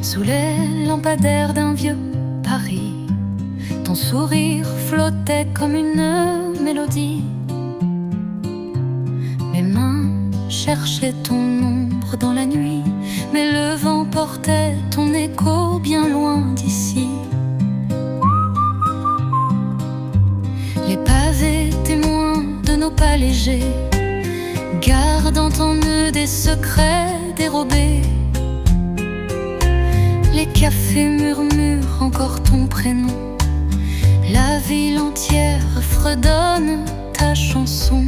Sous les lampadaires d'un vieux Paris, ton sourire flottait comme une mélodie. Mes mains cherchaient ton ombre dans la nuit, mais le vent portait ton écho bien loin d'ici. Les pavés témoins de nos pas légers, gardant en eux des secrets dérobés. Les cafés murmurent encore ton prénom, la ville entière fredonne ta chanson.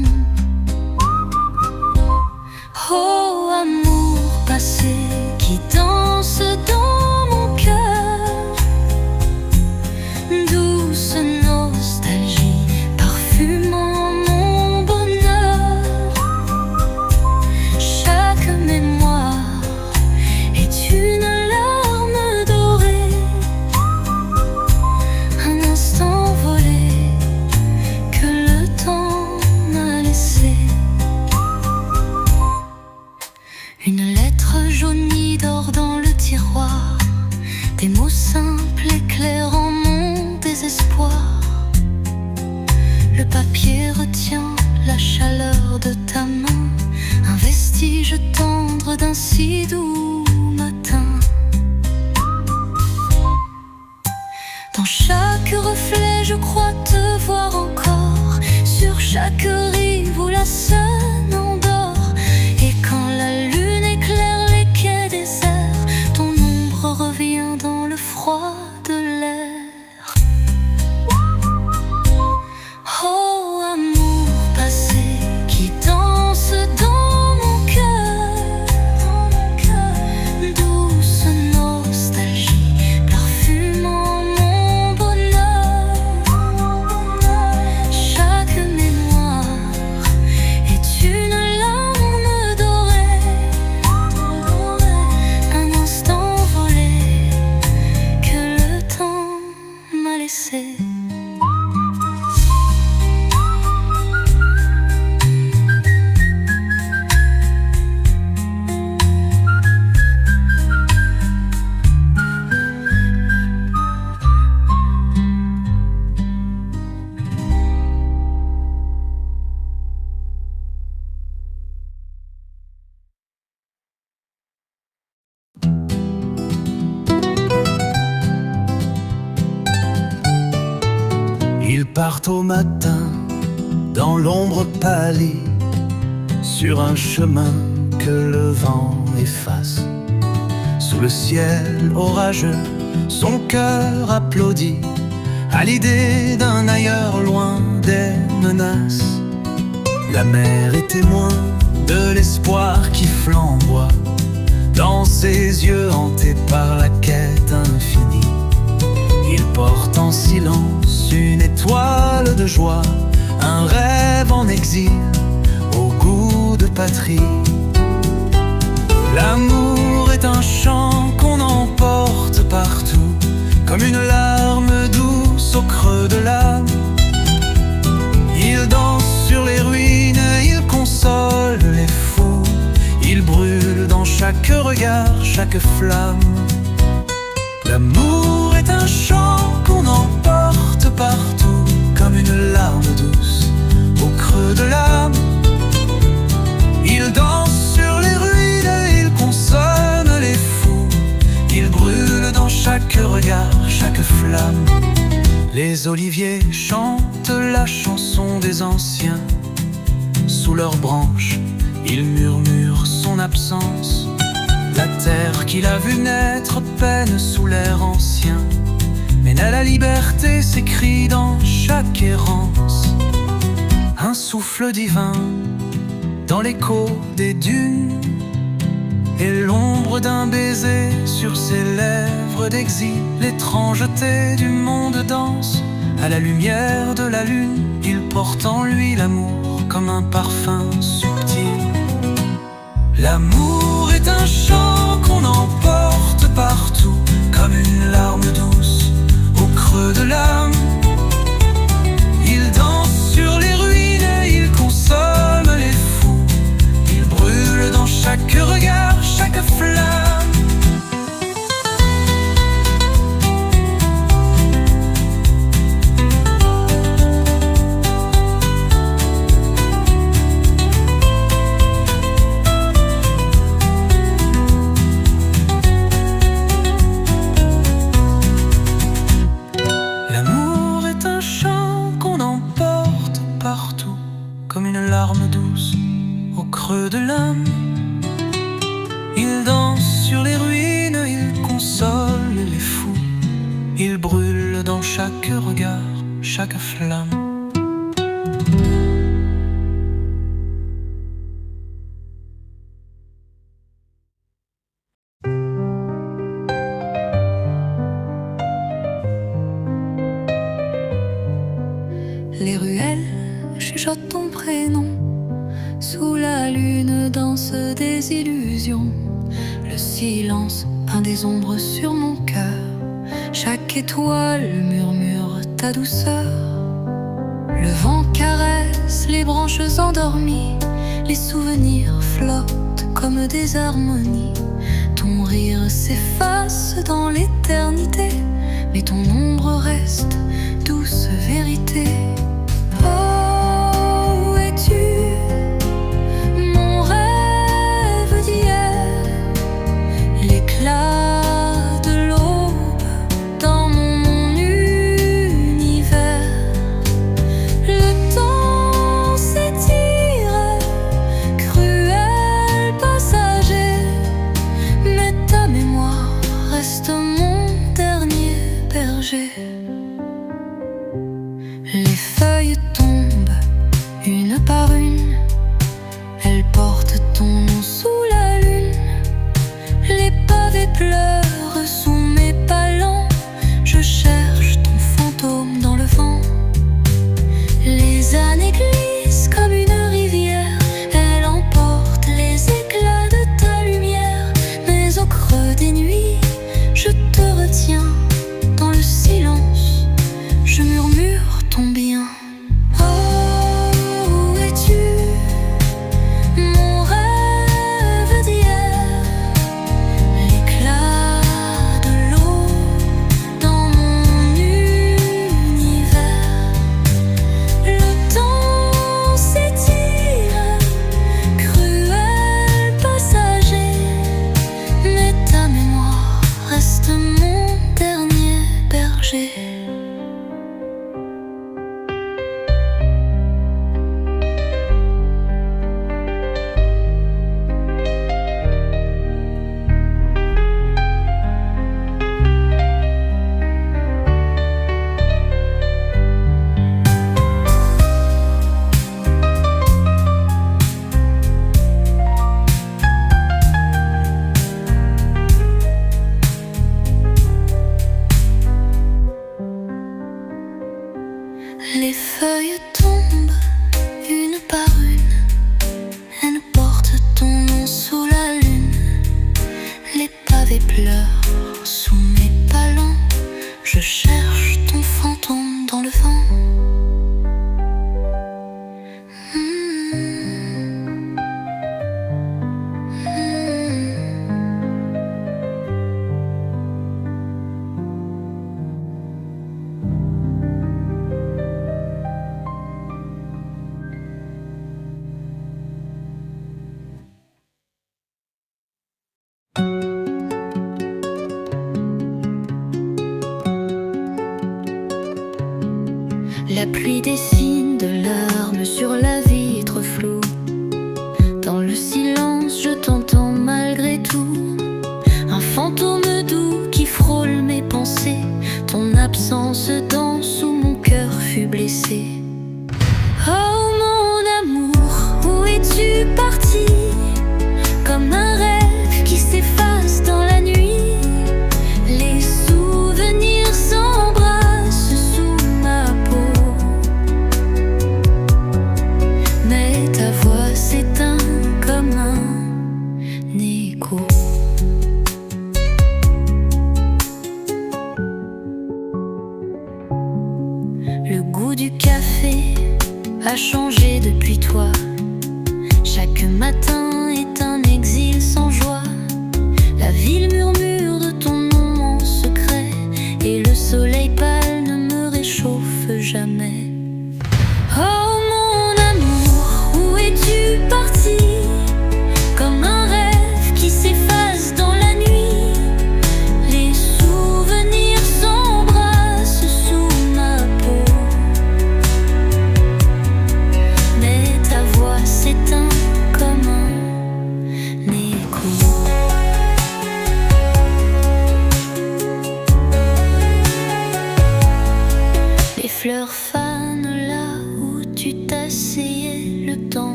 Oh amour passé qui danse dans mon cœur, douce nostalgie parfumant mon bonheur. Chaque mémoire est une larme dorée, un instant volé que le temps m'a laissé. Une lettre jaunie dort dans le tiroir, des mots simples éclairant mon désespoir. Le papier retient la chaleur de ta main, un vestige tendre d'un si doux matin. Dans chaque reflet je crois te voir encore, sur chaque rive où la Seine endort. Et quand la lune éclaire les quais déserts, ton ombre revient dans le froid de l'air. Oh amour passé qui danse dans mon cœur, douce nostalgie parfumant mon bonheur. Chaque mémoire est une larme dorée, un instant volé que le temps m'a laissé. Ils partent au matin, dans l'ombre pâlie, sur un chemin que le vent efface. Sous le ciel orageux, son cœur applaudit à l'idée d'un ailleurs loin des menaces. La mer est témoin de l'espoir qui flamboie dans ses yeux hantés par la quête infinie. Il porte en silence une étoile de joie, un rêve en exil au goût de patrie. L'amour est un chant qu'on emporte partout, comme une larme douce au creux de l'âme. Il danse sur les ruines, il console les fous, il brûle dans chaque regard, chaque flamme. L'amour est un chant qu'on emporte partout, comme une larme douce au creux de l'âme. Il danse sur les ruines, il consomme les fous, il brûle dans chaque regard, chaque flamme. Les oliviers chantent la chanson des anciens, sous leurs branches, ils murmurent son absence. La terre qu'il a vue naître peine sous l'air ancien, mène à la liberté, s'écrit dans chaque errance. Un souffle divin dans l'écho des dunes, et l'ombre d'un baiser sur ses lèvres d'exil. L'étrangeté du monde danse à la lumière de la lune. Il porte en lui l'amour comme un parfum subtil. L'amour est un chant qu'on emporte partout, comme une larme douce au creux de l'âme. Il danse sur les ruines, il consomme les fous, il brûle dans chaque regard, chaque flamme. regard, chaque flamme. Les ruelles chuchotent ton prénom. Sous la lune dansent des illusions. Le silence peint des ombres sur mon cœur. Chaque étoile murmure ta douceur. Le vent caresse les branches endormies. Les souvenirs flottent comme des harmonies. Ton rire s'efface dans l'éternité, mais ton ombre reste douce vérité. Oh, où es-tu, mon rêve d'hier, l'éclat de l'aube dans mon univers. Le temps s'étire, cruel passager, mais ta mémoire reste mon dernier berger. Les feuilles tombent une par une, elles portent ton nom sous la lune. Les pavés pleurent sous mes pas lents, je cherche ton fantôme dans le vent. Les années glissent comme une rivière, elle emporte les éclats de ta lumière. Mais au creux des nuits, je te retiens dans le silence, je murmure ton bien. Oh, où es-tu, mon rêve d'hier, l'éclat de l'eau dans mon univers. Le temps s'étire, cruel passager, mais ta mémoire reste mon dernier berger. Les feuilles tombent une par une, elles portent ton nom sous la lune. Les pavés pleurent sous mes pas lents, je cherche ton fantôme dans le vent. La pluie dessine de larmes sur la vitre floue. Dans le silence, je t'entends malgré tout. Un fantôme doux qui frôle mes pensées. Ton absence danse où mon cœur fut blessé. Oh mon amour, où es-tu parti? Comme un rêve qui s'efface dans la nuit. Les souvenirs s'embrassent sous ma peau, mais ta voix s'éteint comme un écho. Le goût du café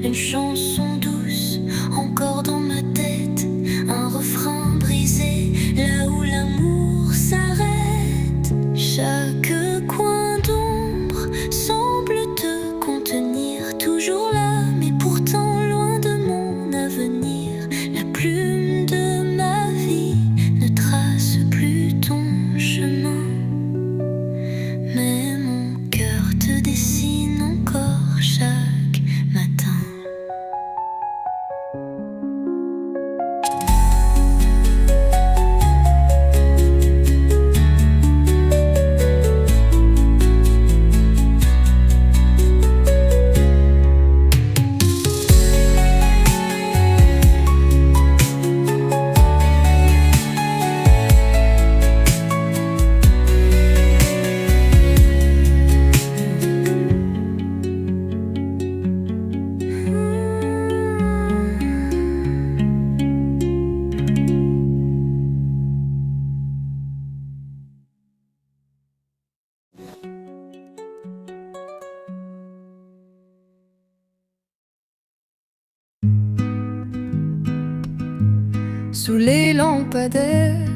une chanson douce encore dans ma tête, un refrain brisé là où l'amour s'arrête. Chaque coin d'ombre semble te contenir, toujours là mais pourtant loin de mon avenir. La plume de ma vie ne trace plus ton chemin, mais mon cœur te dessine encore chaque matin. Sous les lampadaires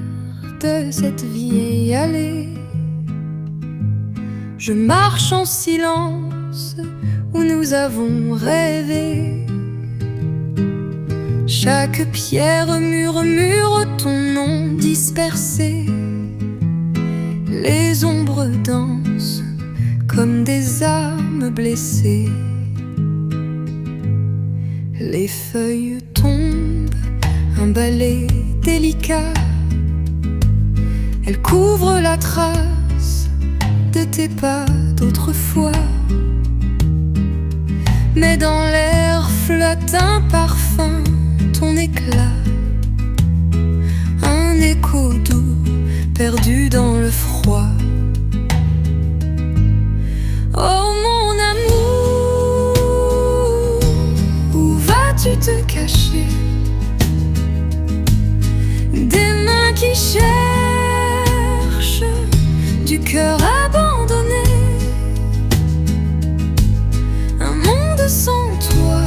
de cette vieille allée, je marche en silence où nous avons rêvé. Chaque pierre murmure ton nom dispersé. Les ombres dansent comme des âmes blessées. Les feuilles tombent, un balai délicat. Elle couvre la trace de tes pas d'autrefois. Mais dans l'air flotte un parfum, ton éclat. Un écho doux perdu dans le froid. Oh mon amour, où vas-tu te cacher? Des mains qui cherchent, du cœur abandonné. Un monde sans toi,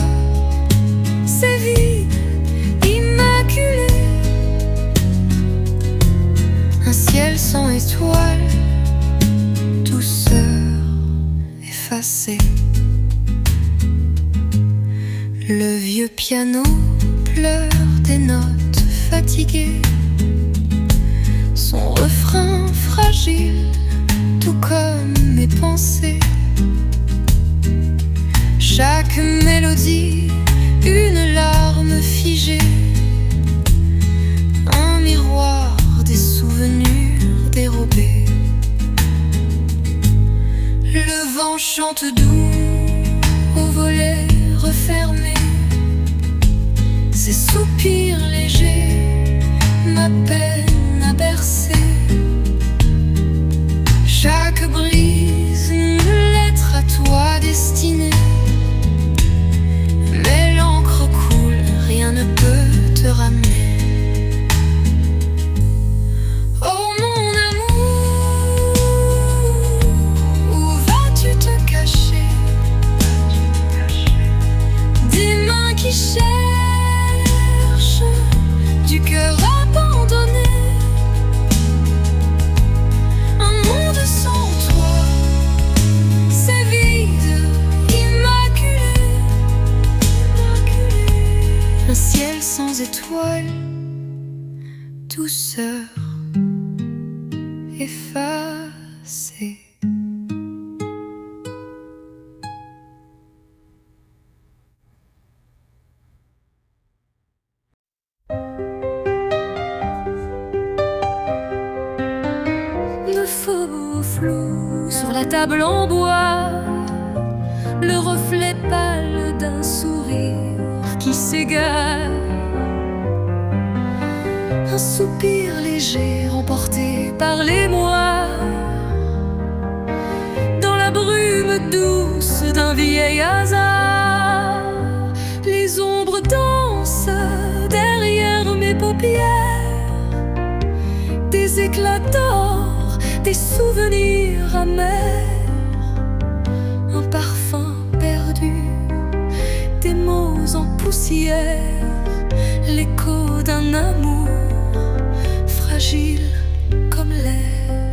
c'est vide, immaculé. Un ciel sans étoiles, douceur effacée. Le vieux piano pleure des notes fatiguées. Son refrain fragile, tout comme mes pensées. Chaque mélodie, une larme figée. Un miroir des souvenirs dérobés. Le vent chante doux au volet refermé. Ses soupirs légers m'appellent à bercer. Chaque brise, une lettre à toi destinée. Mais l'encre coule, rien ne peut te ramener. Oh mon amour, où vas-tu te cacher? Des mains qui cherchent, du cœur abandonné. Un monde sans toi, c'est vide, immaculé. Un ciel sans étoiles, douceur effacée. De faux flou sur la table en bois, le reflet pâle d'un sourire qui s'égare. Un soupir léger emporté par les mois. Dans la brume douce d'un vieil hasard, les ombres dansent derrière mes paupières. Des éclats d'or, des souvenirs amers. Un parfum perdu des mots en poussière, l'écho d'un amour fragile comme l'air.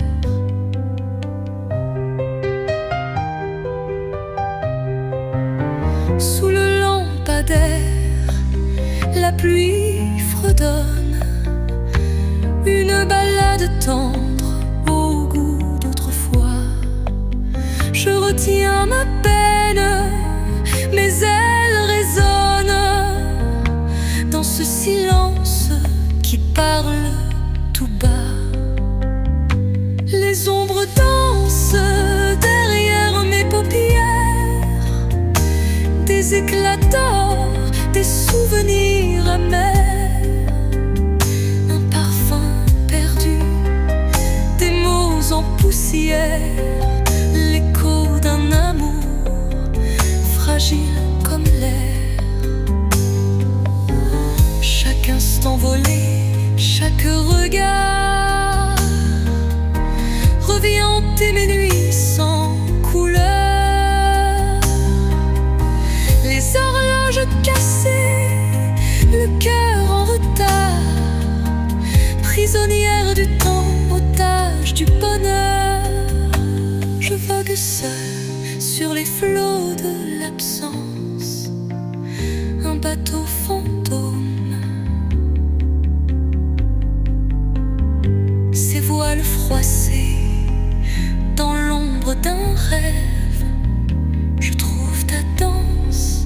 Sous le lampadaire, la pluie fredonne une ballade tendre au goût d'autrefois. Je retiens ma peine, mes ailes résonnent dans ce silence qui parle tout bas. Les ombres dansent derrière mes paupières, des éclats d'or, des souvenirs amers, un parfum perdu, des mots en poussière, l'écho d'un amour fragile comme l'air. Chaque instant volé, chaque regard revient hanter mes nuits sans couleur. Les horloges cassées, le cœur en retard, prisonnière du temps, otage du bonheur. Je vogue seul sur les flots de l'absence, un bateau fantôme. Ses voiles froissées dans l'ombre d'un rêve, je trouve ta danse,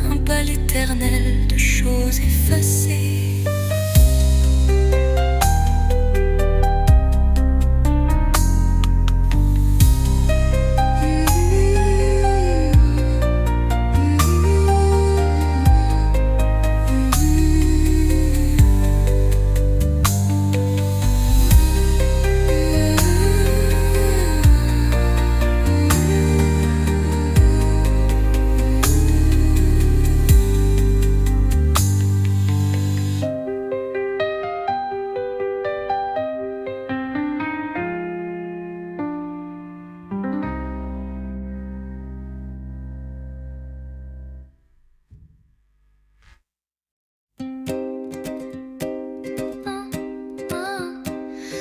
un bal éternel de choses effacées.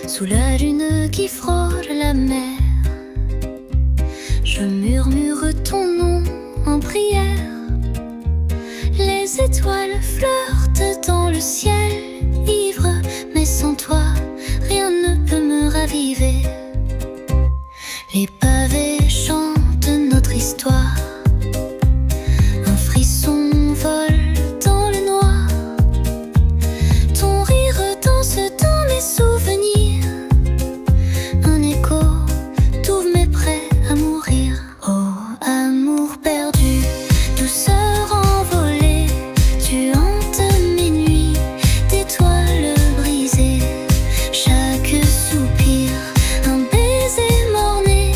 Sous la lune qui frôle la mer, je murmure ton nom en prière. Les étoiles flirtent dans le ciel ivre, mais sans toi, rien ne peut me raviver. Les pavés chantent notre histoire, un frisson vole dans le noir. Ton rire danse dans mes souvenirs, un écho t'ouvre mes prêts à mourir. Oh, amour perdu, douceur envolée, tu hantes mes nuits d'étoiles brisées. Chaque soupir, un baiser morné,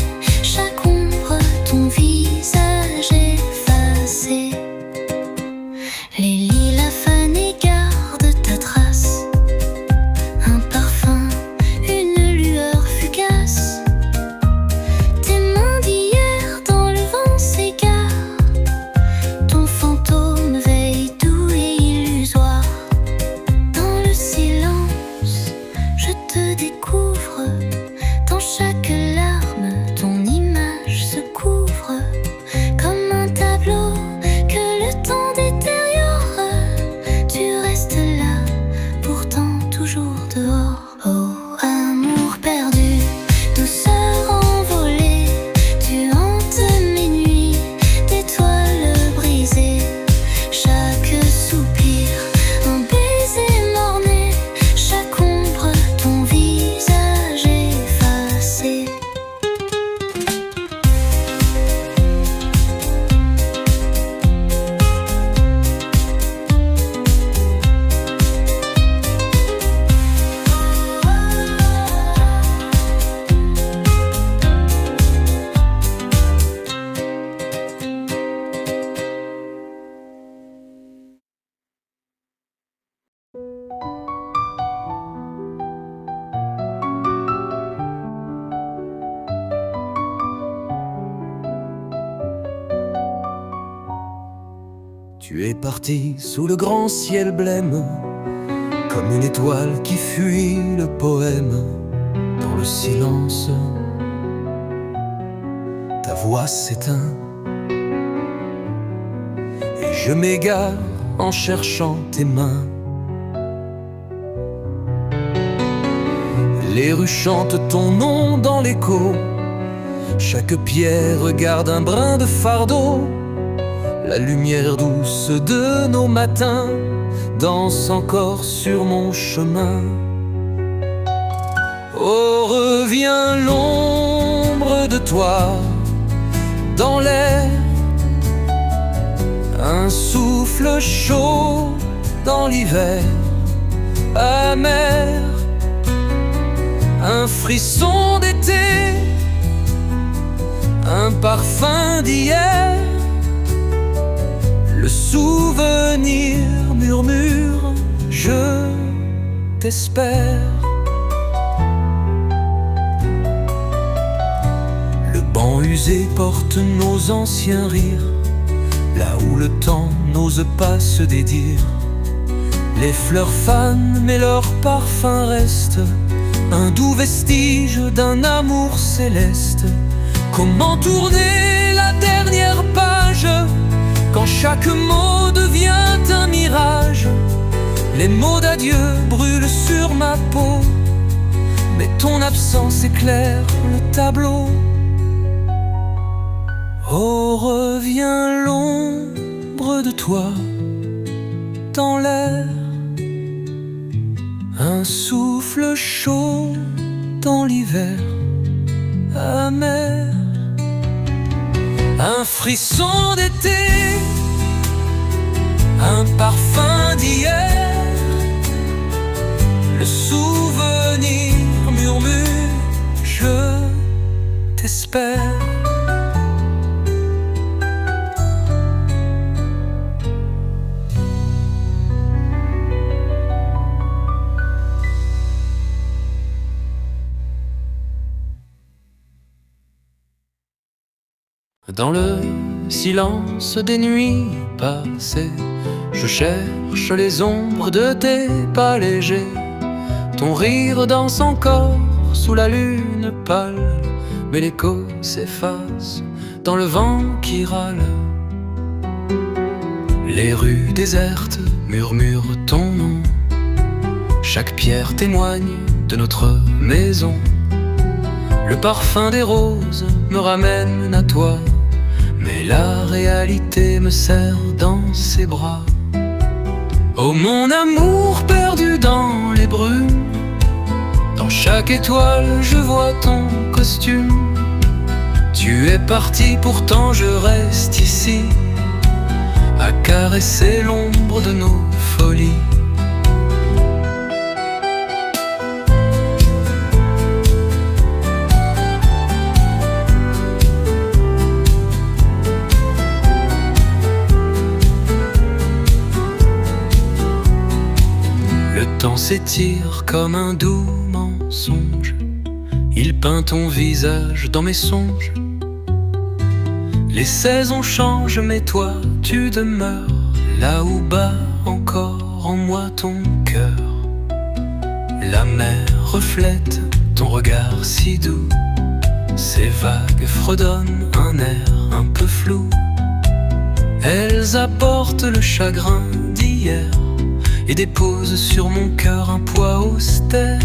Tu es parti sous le grand ciel blême, comme une étoile qui fuit le poème. Dans le silence, ta voix s'éteint, et je m'égare en cherchant tes mains. Les rues chantent ton nom dans l'écho, chaque pierre garde un brin de fardeau. La lumière douce de nos matins danse encore sur mon chemin. Oh, revient l'ombre de toi dans l'air, un souffle chaud dans l'hiver amer, un frisson d'été, un parfum d'hier. Le souvenir murmure, je t'espère. Le banc usé porte nos anciens rires, là où le temps n'ose pas se dédire. Les fleurs fanent, mais leur parfum reste, un doux vestige d'un amour céleste. Comment tourner la dernière page quand chaque mot devient un mirage? Les mots d'adieu brûlent sur ma peau, mais ton absence éclaire le tableau. Oh, revient l'ombre de toi dans l'air, un souffle chaud dans l'hiver amer, un frisson d'été, un parfum d'hier. Le souvenir murmure, je t'espère. Dans le silence des nuits passées, je cherche les ombres de tes pas légers. Ton rire danse encore sous la lune pâle, mais l'écho s'efface dans le vent qui râle. Les rues désertes murmurent ton nom, chaque pierre témoigne de notre maison. Le parfum des roses me ramène à toi, mais la réalité me serre dans ses bras. Oh, mon amour perdu dans les brumes, dans chaque étoile je vois ton costume. Tu es parti, pourtant je reste ici, à caresser l'ombre de nos folies. Le temps s'étire comme un doux mensonge, il peint ton visage dans mes songes. Les saisons changent, mais toi tu demeures là où bat encore en moi ton cœur. La mer reflète ton regard si doux, ces vagues fredonnent un air un peu flou. Elles apportent le chagrin d'hier et déposent sur mon cœur un poids austère.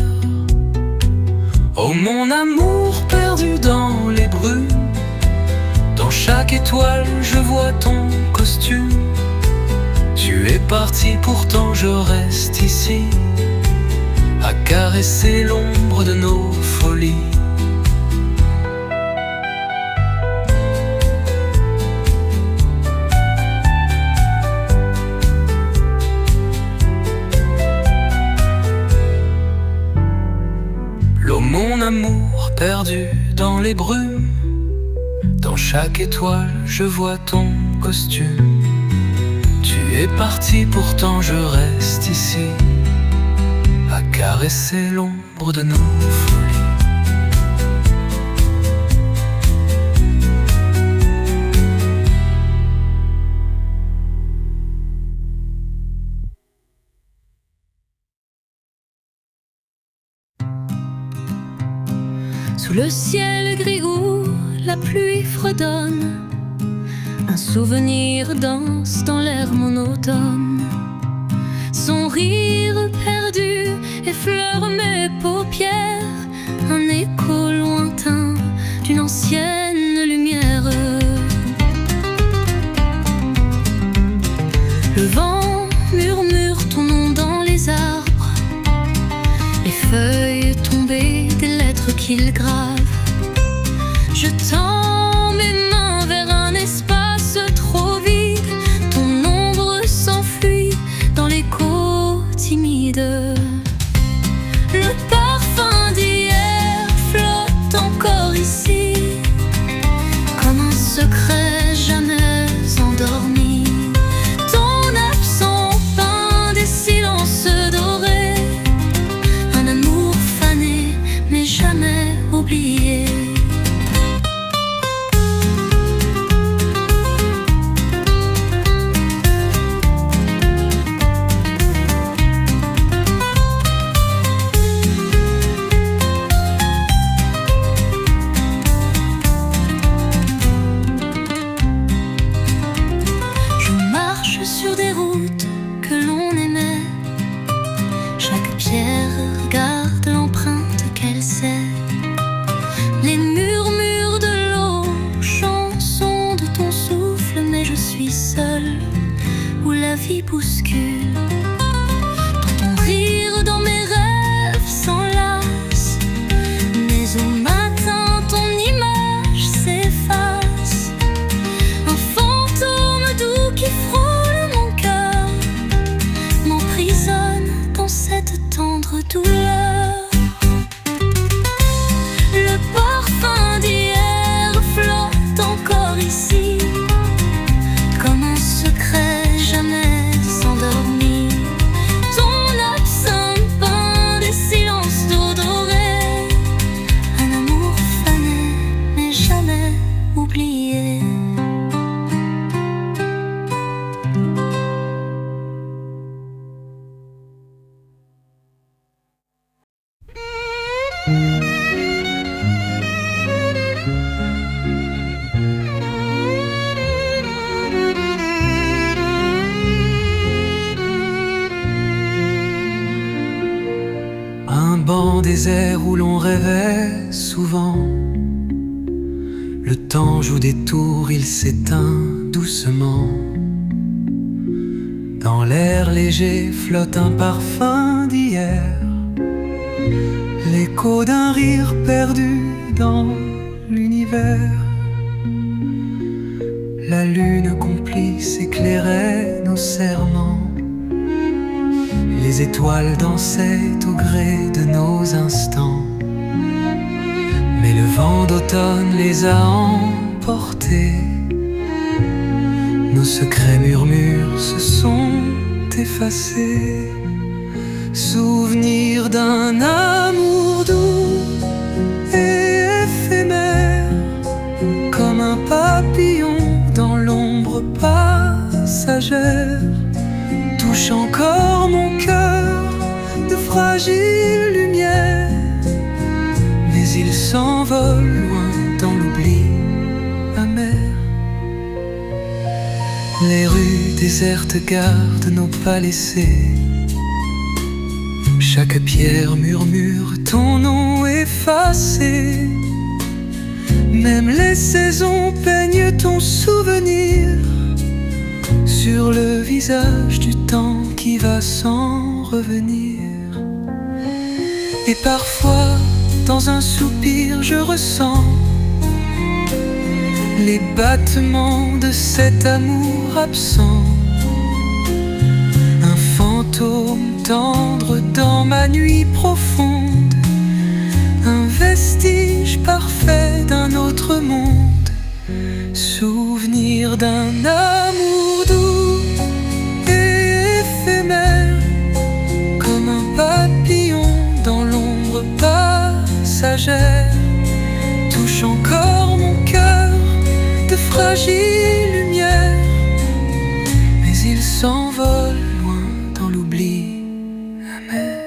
Oh, mon amour perdu dans les brumes, dans chaque étoile je vois ton costume. Tu es parti, pourtant je reste ici, à caresser l'ombre de nos folies. L'eau, mon amour perdu dans les brumes, dans chaque étoile je vois ton costume. Tu es parti, pourtant je reste ici, à caresser l'ombre de nos folies. Sous le ciel gris où la pluie fredonne, un souvenir danse dans l'air monotone. Son rire perdu effleure mes paupières, un écho lointain d'une ancienne lumière. Le vent murmure ton nom dans les arbres, les feuilles tombées des lettres qu'il grave. Je tends mes mains vers un espace trop vide, ton ombre s'enfuit dans l'écho timide. Le parfum d'hier flotte encore ici, comme un secret jamais endormi. Ton absent peint des silences dorés, un amour fané mais jamais oublié. Sur des routes que l'on aimait, chaque pierre regarde l'empreinte qu'elle sait. Les murmures de l'eau, chansons de ton souffle, mais je suis seule où la vie bouscule. Dans ton rire, dans mes rêves s'enlace, mais au matin ton image s'efface. Un fantôme doux qui frôle dans cette tendre douleur. Le parfum d'hier flotte encore ici, comme un secret jamais endormi. Ton absinthe peint des silences d'eau dorée, un amour fané mais jamais oublié. Un banc désert où l'on rêvait souvent. Le temps joue des tours, il s'éteint doucement. Dans l'air léger flotte un parfum d'hier, l'écho d'un rire perdu dans l'univers. La lune complice éclairait nos serments, les étoiles dansaient au gré de nos instants. Mais le vent d'automne les a emportés, nos secrets murmures se sont effacés. Souvenir d'un amour doux et éphémère, comme un papillon dans l'ombre passagère, touche encore mon cœur de fragile lumière. Mais il s'envole loin dans l'oubli amer. Les rues désertes gardent nos pas laissés, chaque pierre murmure ton nom effacé. Même les saisons peignent ton souvenir sur le visage du temps qui va sans revenir. Et parfois, dans un soupir, je ressens les battements de cet amour absent. Un fantôme tendre dans ma nuit profonde, un vestige parfait d'un autre monde. Souvenir d'un amour doux et éphémère, comme un papillon dans l'ombre passagère, touche encore mon cœur de fragile lumière. Mais il s'envole loin dans l'oubli amer.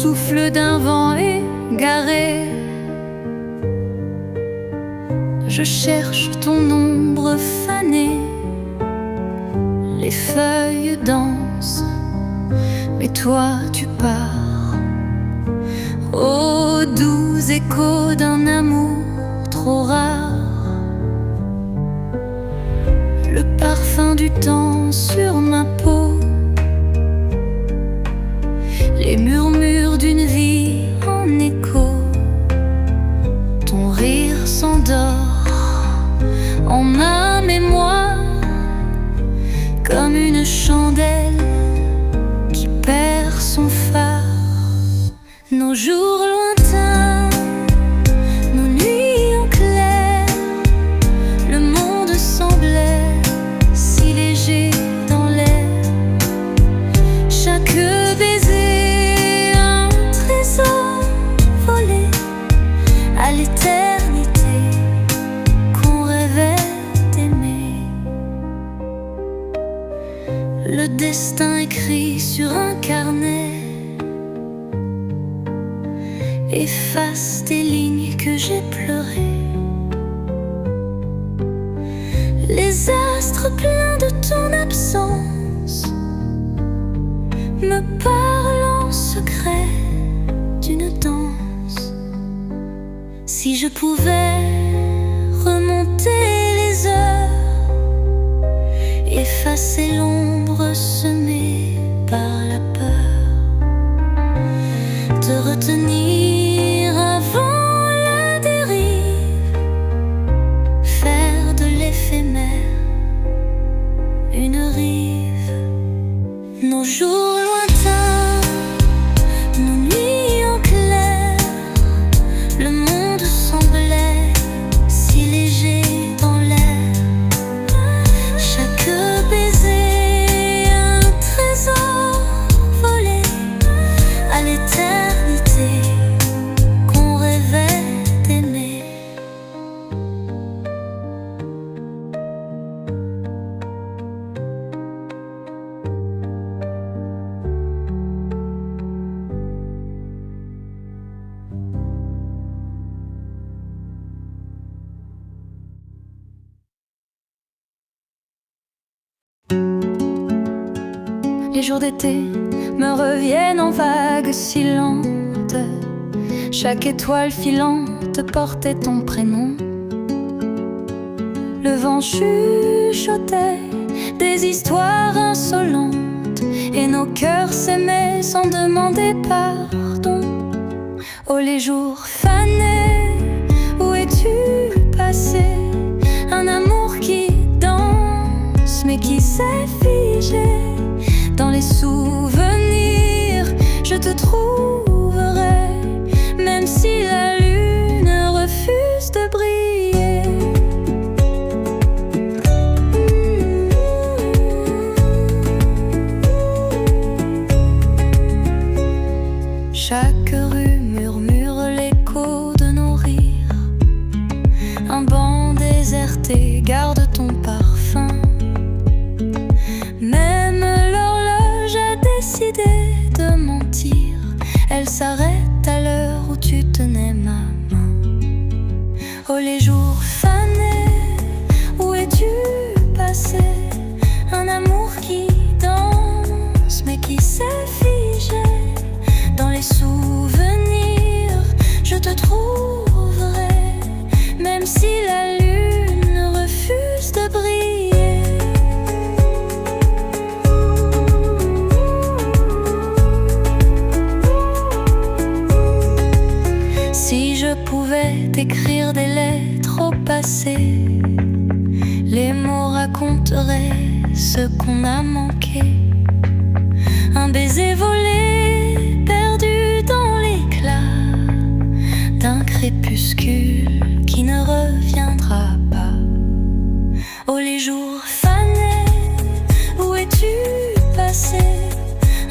souffle d'un vent égaré. Je cherche ton ombre fanée. Les feuilles dansent, mais toi tu pars. Ô doux écho d'un amour trop rare. Le parfum du temps sur ma peau, les murmures d'une vie en écho. Ton rire s'endort en ma mémoire, comme une chandelle qui perd son phare. Nos jours lointains, nos nuits en clair, le monde semblait si léger dans l'air. Chaque baiser, un trésor volé à l'éternité qu'on rêvait d'aimer. Le destin écrit sur un carnet efface des lignes que j'ai pleurées. Les astres pleins de ton absence me parlent en secret d'une danse. Si je pouvais remonter les heures, effacer l'ombre semée par la peur, te retenir avant la dérive, faire de l'éphémère une rive. Nos jours lointains, nos nuits en clair, le monde semblait si léger dans l'air. Chaque baiser, un trésor volé à l'éternité qu'on rêvait d'aimer. Les jours d'été me reviennent en vagues si lentes. Chaque étoile filante portait ton prénom. Le vent chuchotait des histoires insolentes et nos cœurs s'aimaient sans demander pardon. Oh les jours fanés, où es-tu passé? Un amour qui danse mais qui s'est figé dans les souvenirs. Je te trouverai, même si la lune refuse de briller. Chaque rue murmure l'écho de nos rires. Un banc déserté garde ton parfum. Même l'horloge a décidé de mentir. Elle s'arrête à l'heure où tu tenais ma main. Oh les jours fanés, où es-tu passé? Un amour qui danse mais qui s'est figé dans les souvenirs. Je te trouverai, même si la lune refuse de briller. Si je pouvais t'écrire des lettres au passé, les mots raconteraient ce qu'on a manqué. Un baiser volé, perdu dans l'éclat d'un crépuscule qui ne reviendra pas. Oh les jours fanés, où es-tu passé?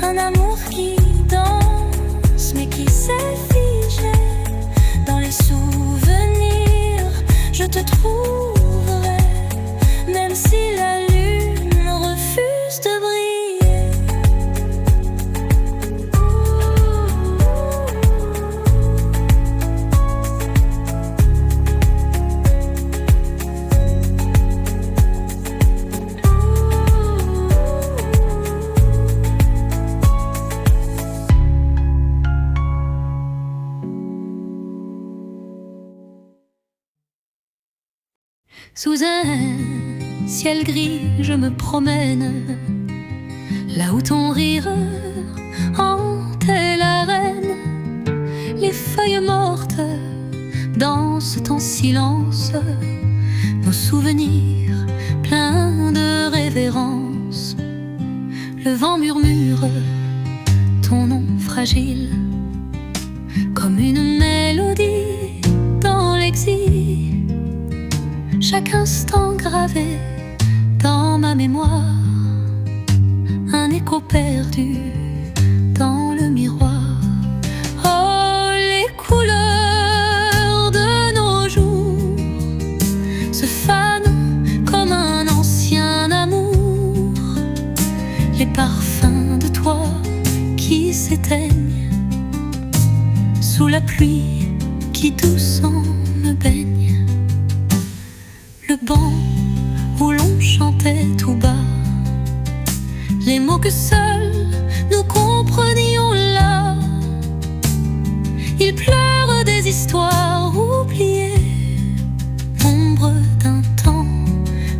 Un amour qui danse mais qui s'est figé dans les souvenirs. Je te trouverai, même si la lune refuse de briller. Sous un ciel gris, je me promène, là où ton rire hantait l'arène. Les feuilles mortes dansent en silence, nos souvenirs pleins de révérence. Le vent murmure ton nom fragile, comme une mélodie dans l'exil. Chaque instant gravé dans ma mémoire, un écho perdu dans le miroir. Oh, les couleurs de nos jours se fanent comme un ancien amour. Les parfums de toi qui s'éteignent sous la pluie qui doucement me baigne. Le banc où l'on chantait tout bas, les mots que seuls nous comprenions là. Il pleure des histoires oubliées, ombre d'un temps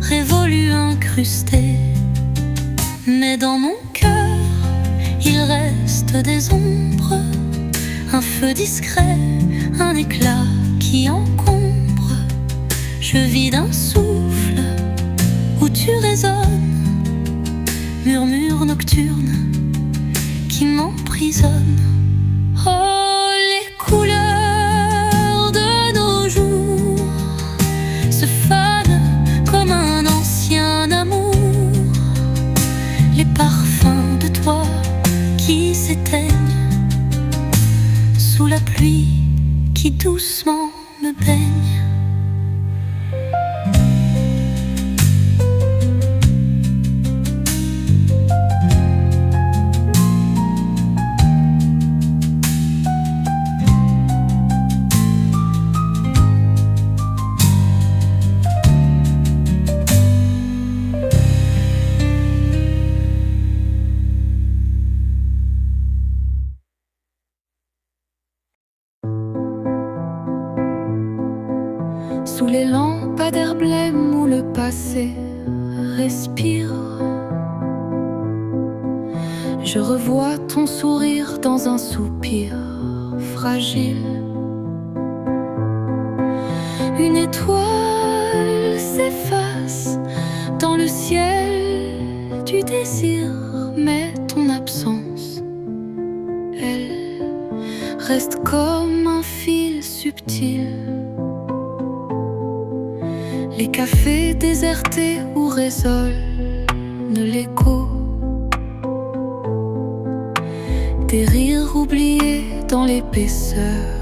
révolu incrusté. Mais dans mon cœur, il reste des ombres, un feu discret, un éclat qui encombre. Je vis d'un souffle où tu résonnes, murmure nocturne qui m'emprisonne. Oh, les couleurs de nos jours se fanent comme un ancien amour. Les parfums de toi qui s'éteignent sous la pluie qui doucement me baigne. Sous les lampadaires blêmes où le passé respire, je revois ton sourire dans un soupir fragile. Une étoile s'efface dans le ciel du désir, mais ton absence, elle reste comme un fil subtil. Les cafés désertés où résonne l'écho des rires oubliés dans l'épaisseur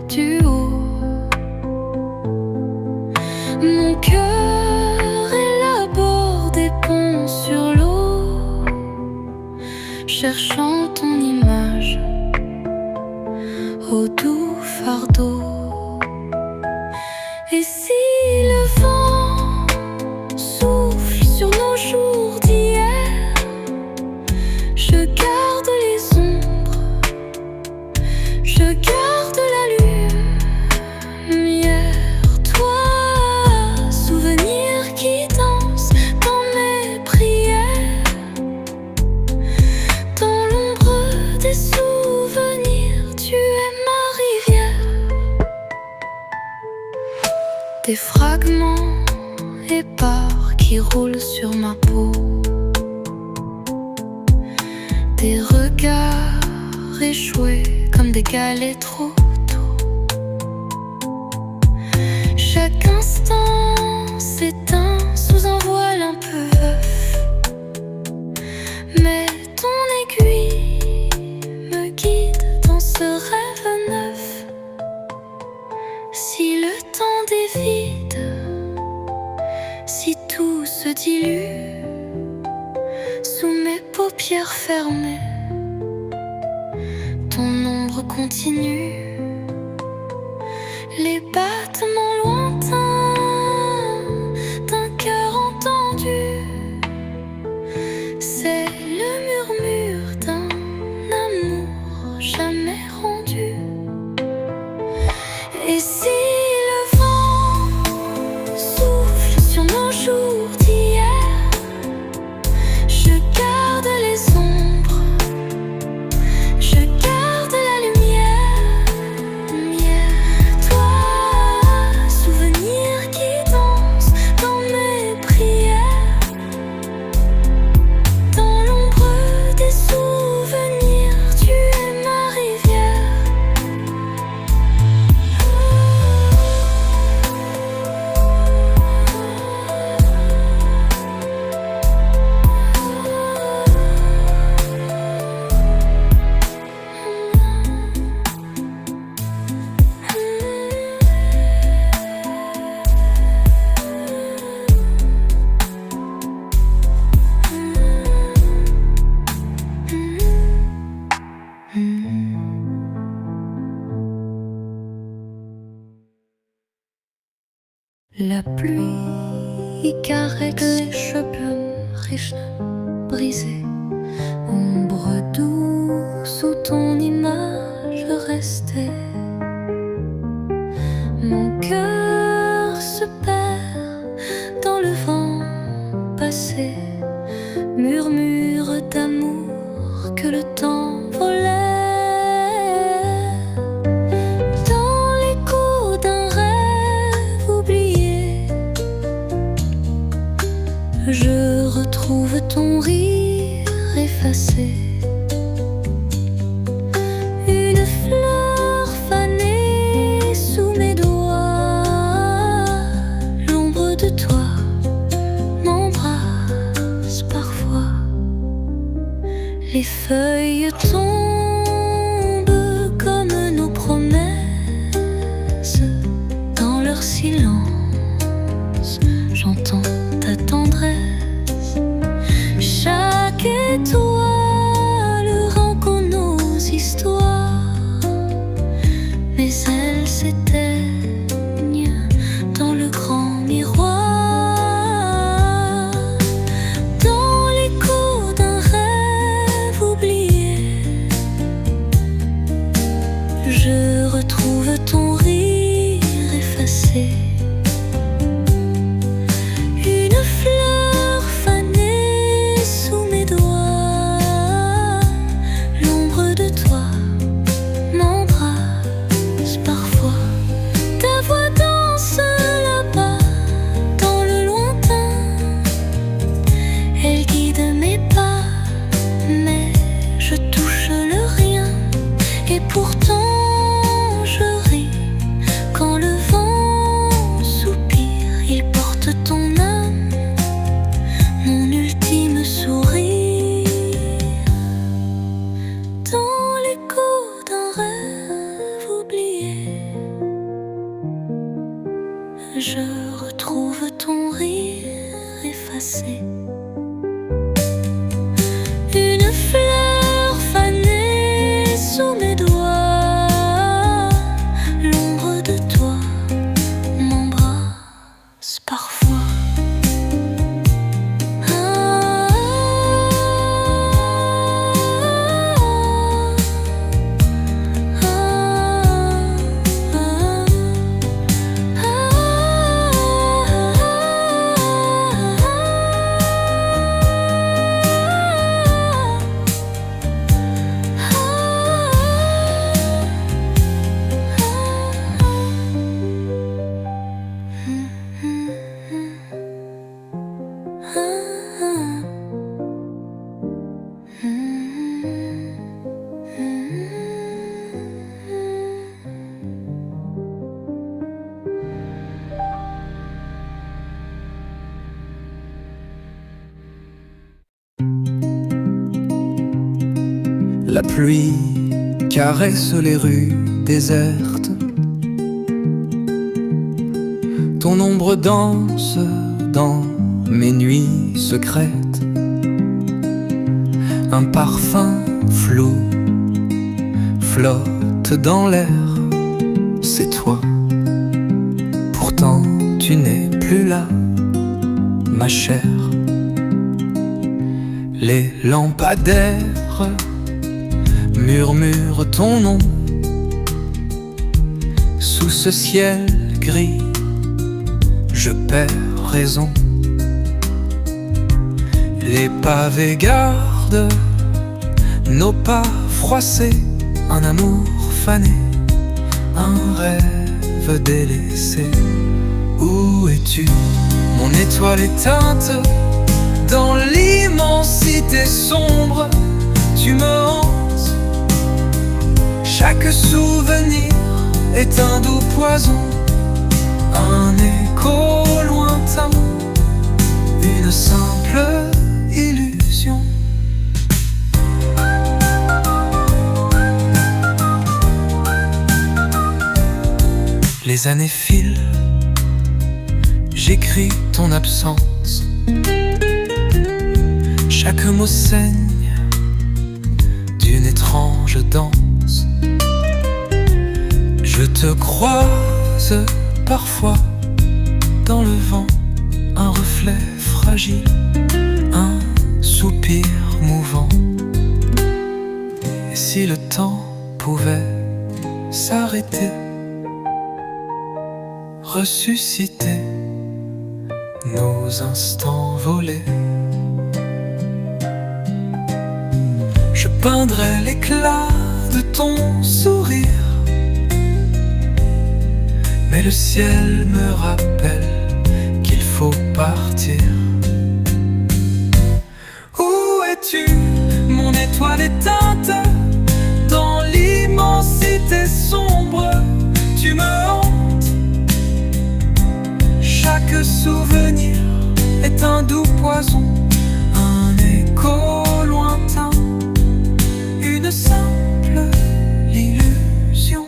du haut. Mon cœur élabore des ponts sur l'eau, cherchant ton image au doux fardeau. Et si le vent souffle sur nos jours d'hier, je garde les ombres, je garde la lumière. Toi, souvenir qui danse dans mes prières, dans l'ombre des souvenirs, tu es ma rivière. Des fragments épars qui roulent sur ma peau, des regards échoués comme des galets trop tôt. Chaque instant s'éteint sous un voile un peu veuf, mais ton aiguille me guide dans ce rêve neuf. Si le temps dévide, si tout se dilue sous mes paupières fermées, ton ombre continue. Les battements lointains d'un cœur entendu, c'est le murmure d'un amour jamais rendu. Et si le vent souffle La pluie caresse les cheveux riches brisés. Ombre douce où ton image restait. Mon cœur se perd dans le vent passé. Murmure d'amour que le temps volait. Dans l'écho d'un rêve oublié, je retrouve ton rire effacé. Une fleur fanée sous mes doigts. L'ombre de toi m'embrasse parfois. Les feuilles tombent comme nos promesses. Dans leur silence, j'entends ta tendresse. Chaque étoile rencontre nos histoires, mais elles s'éteignent dans le grand miroir. Dans l'écho d'un rêve oublié, je retrouve ton rire effacé. Une fleur fanée sous mes doigts. L'ombre de toi m'embrasse parfois. Ta voix danse là-bas dans le lointain. Elle guide mes pas, mais je touche le rien. Et pourtant je ris quand le vent soupire. Il porte ton âme, mon ultime sourire. Dans l'écho d'un rêve oublié, je retrouve ton rire effacé. Une fleur fanée sous mes doigts. L'ombre de toi m'embrasse parfois. La pluie caresse les rues désertes. Ton ombre danse dans mes nuits secrètes. Un parfum flou flotte dans l'air. C'est toi. Pourtant tu n'es plus là, ma chère. Les lampadaires murmure ton nom sous ce ciel gris. Je perds raison. Les pavés gardent nos pas froissés. Un amour fané, un rêve délaissé. Où es-tu, mon étoile éteinte? Dans l'immensité sombre, tu me hantes. Chaque souvenir est un doux poison, un écho lointain, une simple illusion. Les années filent, j'écris ton absence. Chaque mot saigne d'une étrange danse. Je te croise parfois dans le vent, un reflet fragile, un soupir mouvant. Et si le temps pouvait s'arrêter, ressusciter nos instants volés, je peindrais l'éclat de ton sourire. Mais le ciel me rappelle qu'il faut partir. Où es-tu, mon étoile éteinte? Dans l'immensité sombre, tu me hantes. Chaque souvenir est un doux poison, un écho lointain, une simple illusion.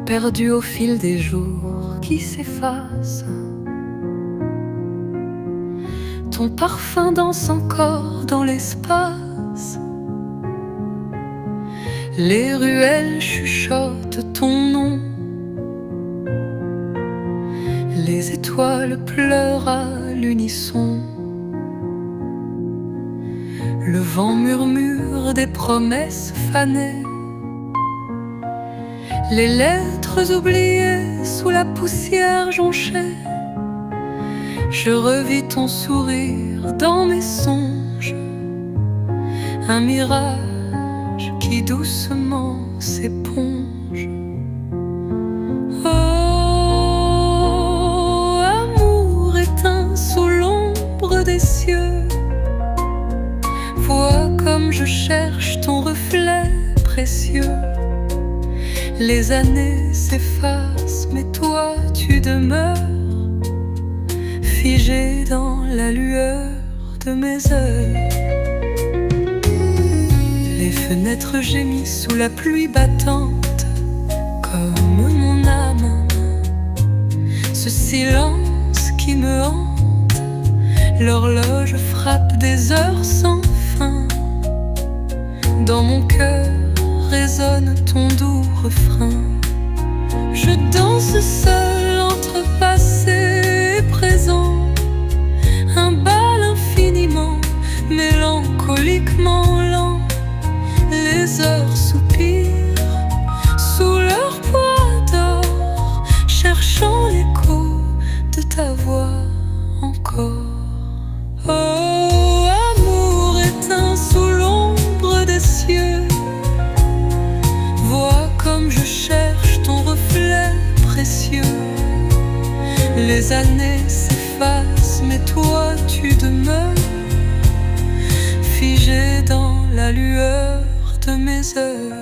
Perdu au fil des jours qui s'effacent, ton parfum danse encore dans l'espace. Les ruelles chuchotent ton nom, les étoiles pleurent à l'unisson. Le vent murmure des promesses fanées, les lettres oubliées sous la poussière jonchée. Je revis ton sourire dans mes songes, un mirage qui doucement s'éponge. Oh, amour éteint sous l'ombre des cieux, vois comme je cherche ton reflet précieux. Les années s'effacent, mais toi tu demeures figé dans la lueur de mes heures. Les fenêtres gémissent sous la pluie battante, comme mon âme. Ce silence qui me hante, l'horloge frappe des heures sans fin. Dans mon cœur résonne ton doux refrain. Je danse seul entre passé et présent, un bal infiniment, mélancoliquement lent. Les heures soupirent sous leur poids d'or, cherchant l'écho de ta voix encore. Oh, amour éteint sous l'ombre des cieux, vois comme je cherche ton reflet précieux. Les années s'effacent, mais toi tu demeures figé dans la lueur de mes heures.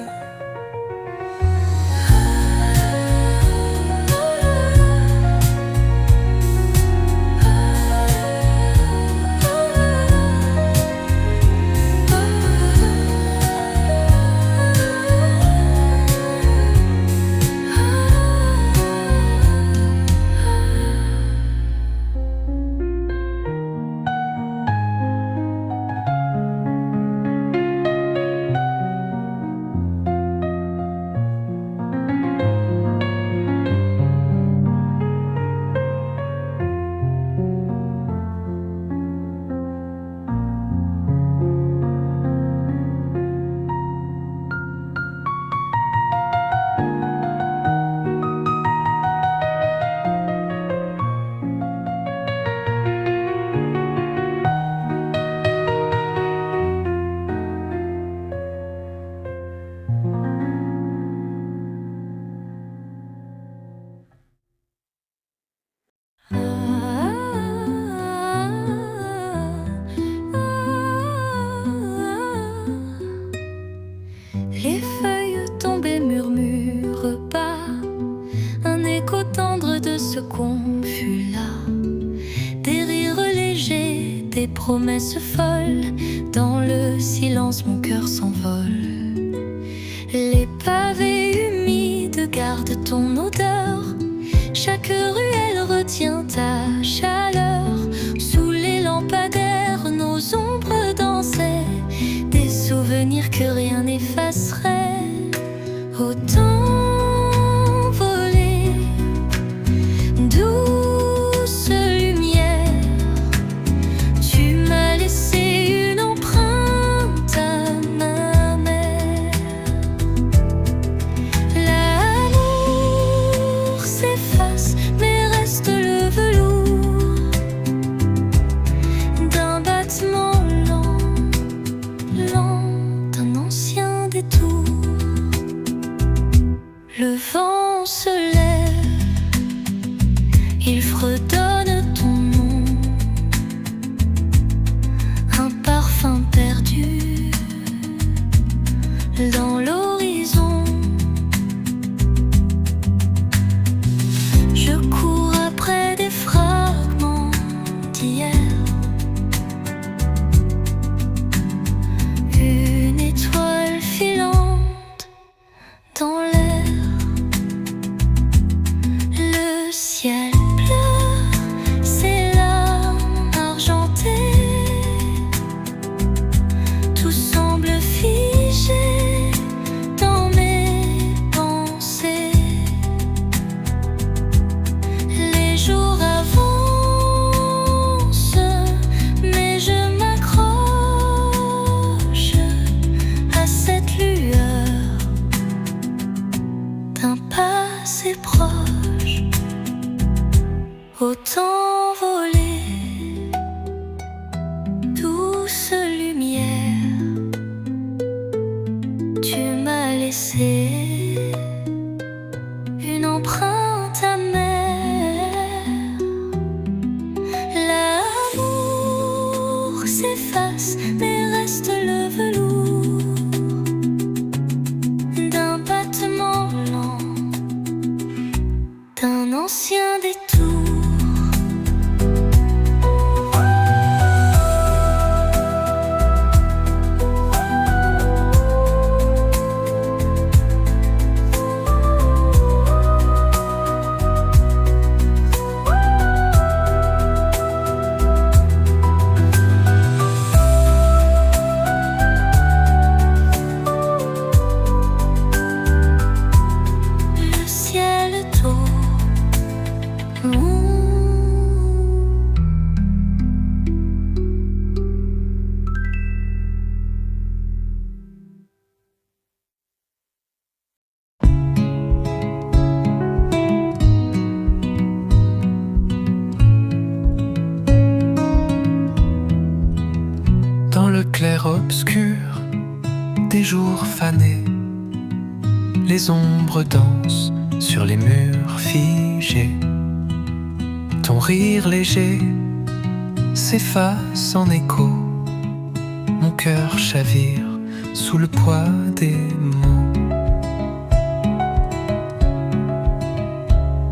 des promesses folles. Dans le silence, mon cœur s'envole. Les pavés humides gardent ton odeur. Chaque ruelle retient ta chaleur. Sous les lampadaires, nos ombres dansaient. Des souvenirs que rien n'effacerait. Autant voler, douce lumière. Tu m'as laissé une empreinte à ma mère. L'amour s'efface, mais reste le velours d'un battement lent, lent, d'un ancien détour. Le vent se lève, il fredonne ton nom, un parfum perdu dans l'horizon. Je cours après des fragments d'hier. Une étoile filante dans l'air. Le ciel pleure ses larmes argentées. Tout semble figé dans mes pensées. Les jours avancent, mais je m'accroche à cette lueur d'un passé proche. Autant voler, douce lumière. Tu m'as laissé une empreinte amère. L'amour s'efface, mais reste le velours d'un battement lent, d'un ancien détour. Le ciel tourne. Dans le clair-obscur des jours fanés, les ombres dansent sur les murs figés. Ton rire léger s'efface en écho. Mon cœur chavire sous le poids des mots.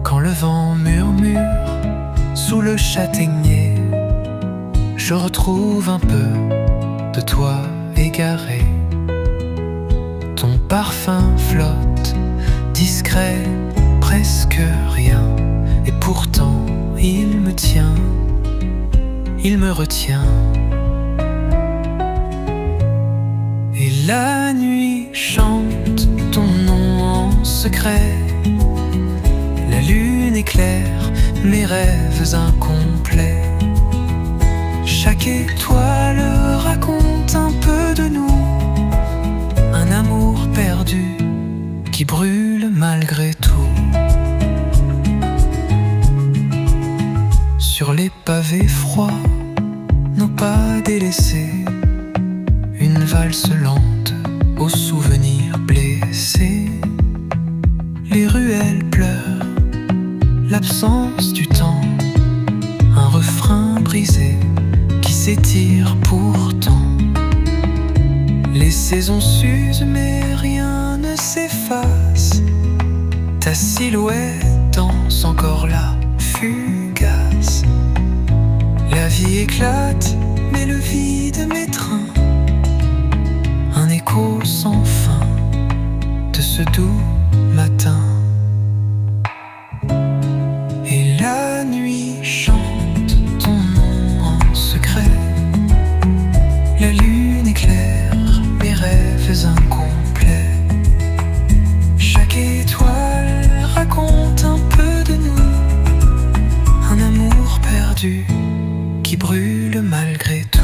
Quand le vent murmure sous le châtaignier, je retrouve un peu de toi égaré. Ton parfum flotte, discret, presque rien. Et pourtant il me tient, il me retient. Et la nuit chante ton nom en secret. La lune éclaire mes rêves incomplets. Chaque étoile raconte un peu de nous, un amour perdu qui brûle malgré tout. Sur les pavés froids, nos pas délaissés, une valse lente aux souvenirs blessés. Les ruelles pleurent l'absence du temps, un refrain brisé qui s'étire pourtant. Les saisons s'usent mais rien ne s'efface. Ta silhouette danse encore là, fugace. La vie éclate qui brûle malgré tout.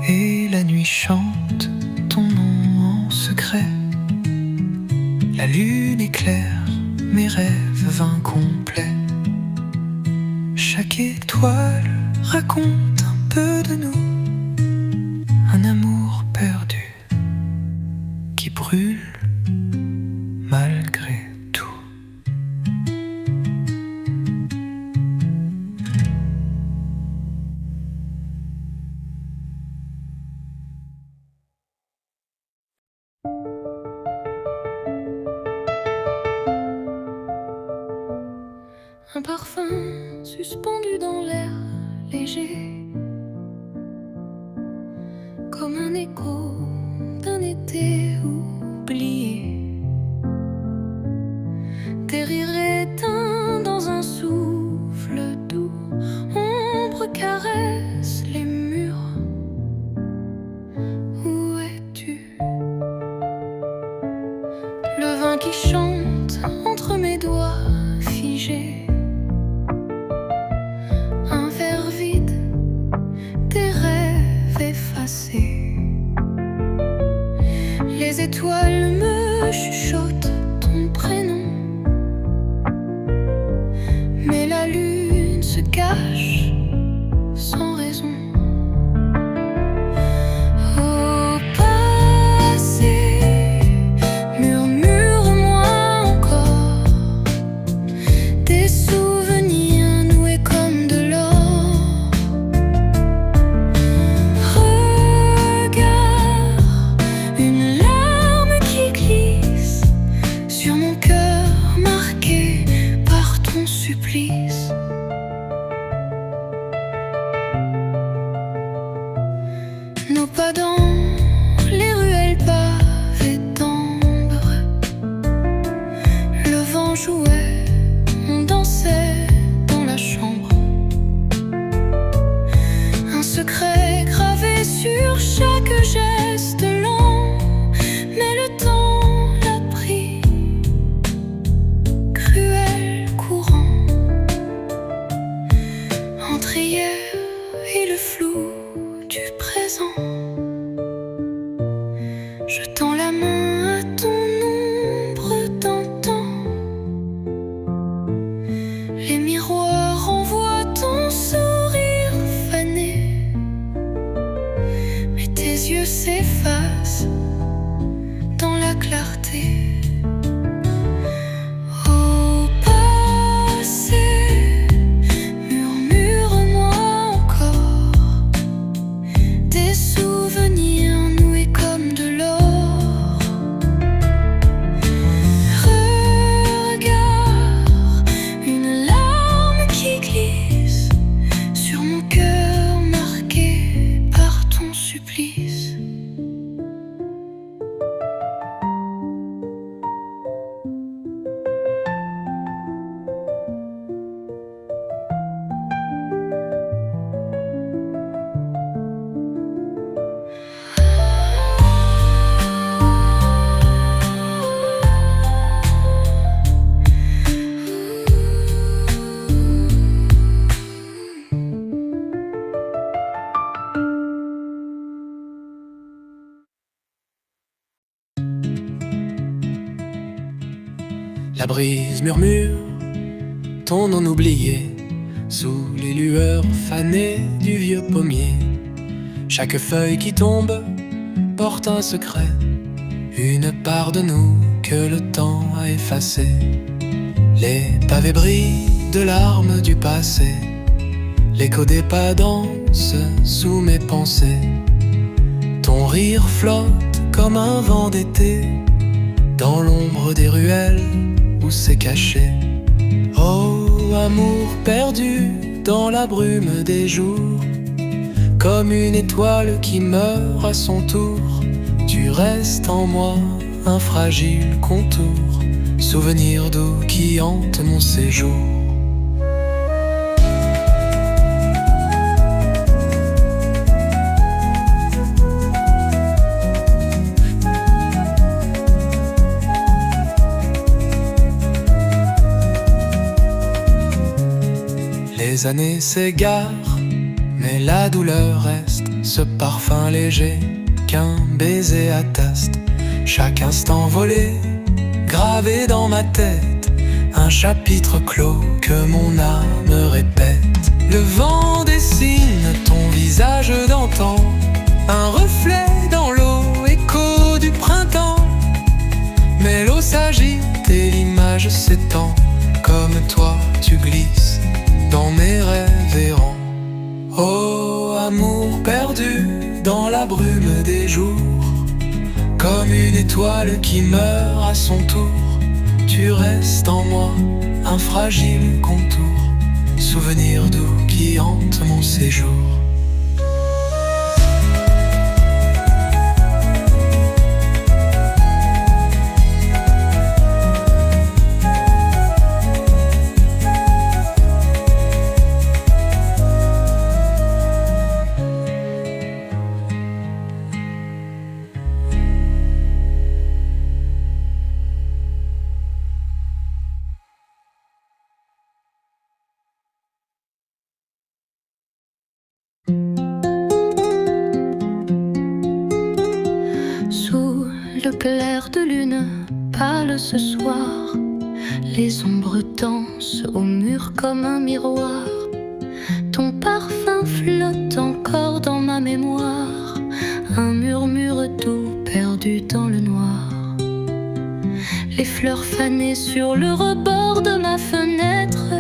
Et la nuit chante ton nom en secret. La lune éclaire mes rêves incomplets. Chaque étoile raconte un peu de nous, un amour perdu qui brûle malgré tout. Un parfum suspendu dans l'air léger, comme un écho d'un été oublié. Des rires éteints dans un souffle doux, ombre caresse les murs. Où es-tu? Le vin qui chante entre mes doigts figés. Un verre vide, des rêves effacés. Les étoiles me chuchotent ton prénom, mais la lune se cache sans raison. Au passé, murmure-moi encore des souvenirs noués comme de l'or. Regarde, une larme qui glisse sur mon cœur marqué par ton supplice. Nos pas dans les ruelles pavées d'ambre. Le vent jouait, on dansait dans la chambre. Un secret gravé sur chaque geste lent, mais le temps l'a pris, cruel courant. Entre hier et le flou du présent, je tends la main à ton ombre d'antan. Les miroirs renvoient ton sourire fané, mais tes yeux s'effacent dans la clarté. Au passé, murmure-moi encore des souvenirs noués comme de l'or. Regarde, une larme qui glisse sur mon cœur marqué par ton supplice. La brise murmure ton nom oublié sous les lueurs fanées du vieux pommier. Chaque feuille qui tombe porte un secret, une part de nous que le temps a effacée. Les pavés brillent de larmes du passé, l'écho des pas danse sous mes pensées. Ton rire flotte comme un vent d'été dans l'ombre des ruelles où c'est caché. Oh, amour perdu dans la brume des jours, comme une étoile qui meurt à son tour. Tu restes en moi, un fragile contour, souvenir doux qui hante mon séjour. Les années s'égarent, mais la douleur reste, ce parfum léger qu'un baiser attaste. Chaque instant volé, gravé dans ma tête, un chapitre clos que mon âme répète. Le vent dessine ton visage d'antan, un reflet dans l'eau, écho du printemps. Mais l'eau s'agite et l'image s'étend, comme toi tu glisses dans mes rêves errants. Oh, amour perdu dans la brume des jours, comme une étoile qui meurt à son tour. Tu restes en moi, un fragile contour, souvenir doux qui hante mon séjour. Sous le clair de lune pâle ce soir, les ombres dansent au mur comme un miroir. Ton parfum flotte encore dans ma mémoire, un murmure doux perdu dans le noir. Les fleurs fanées sur le rebord de ma fenêtre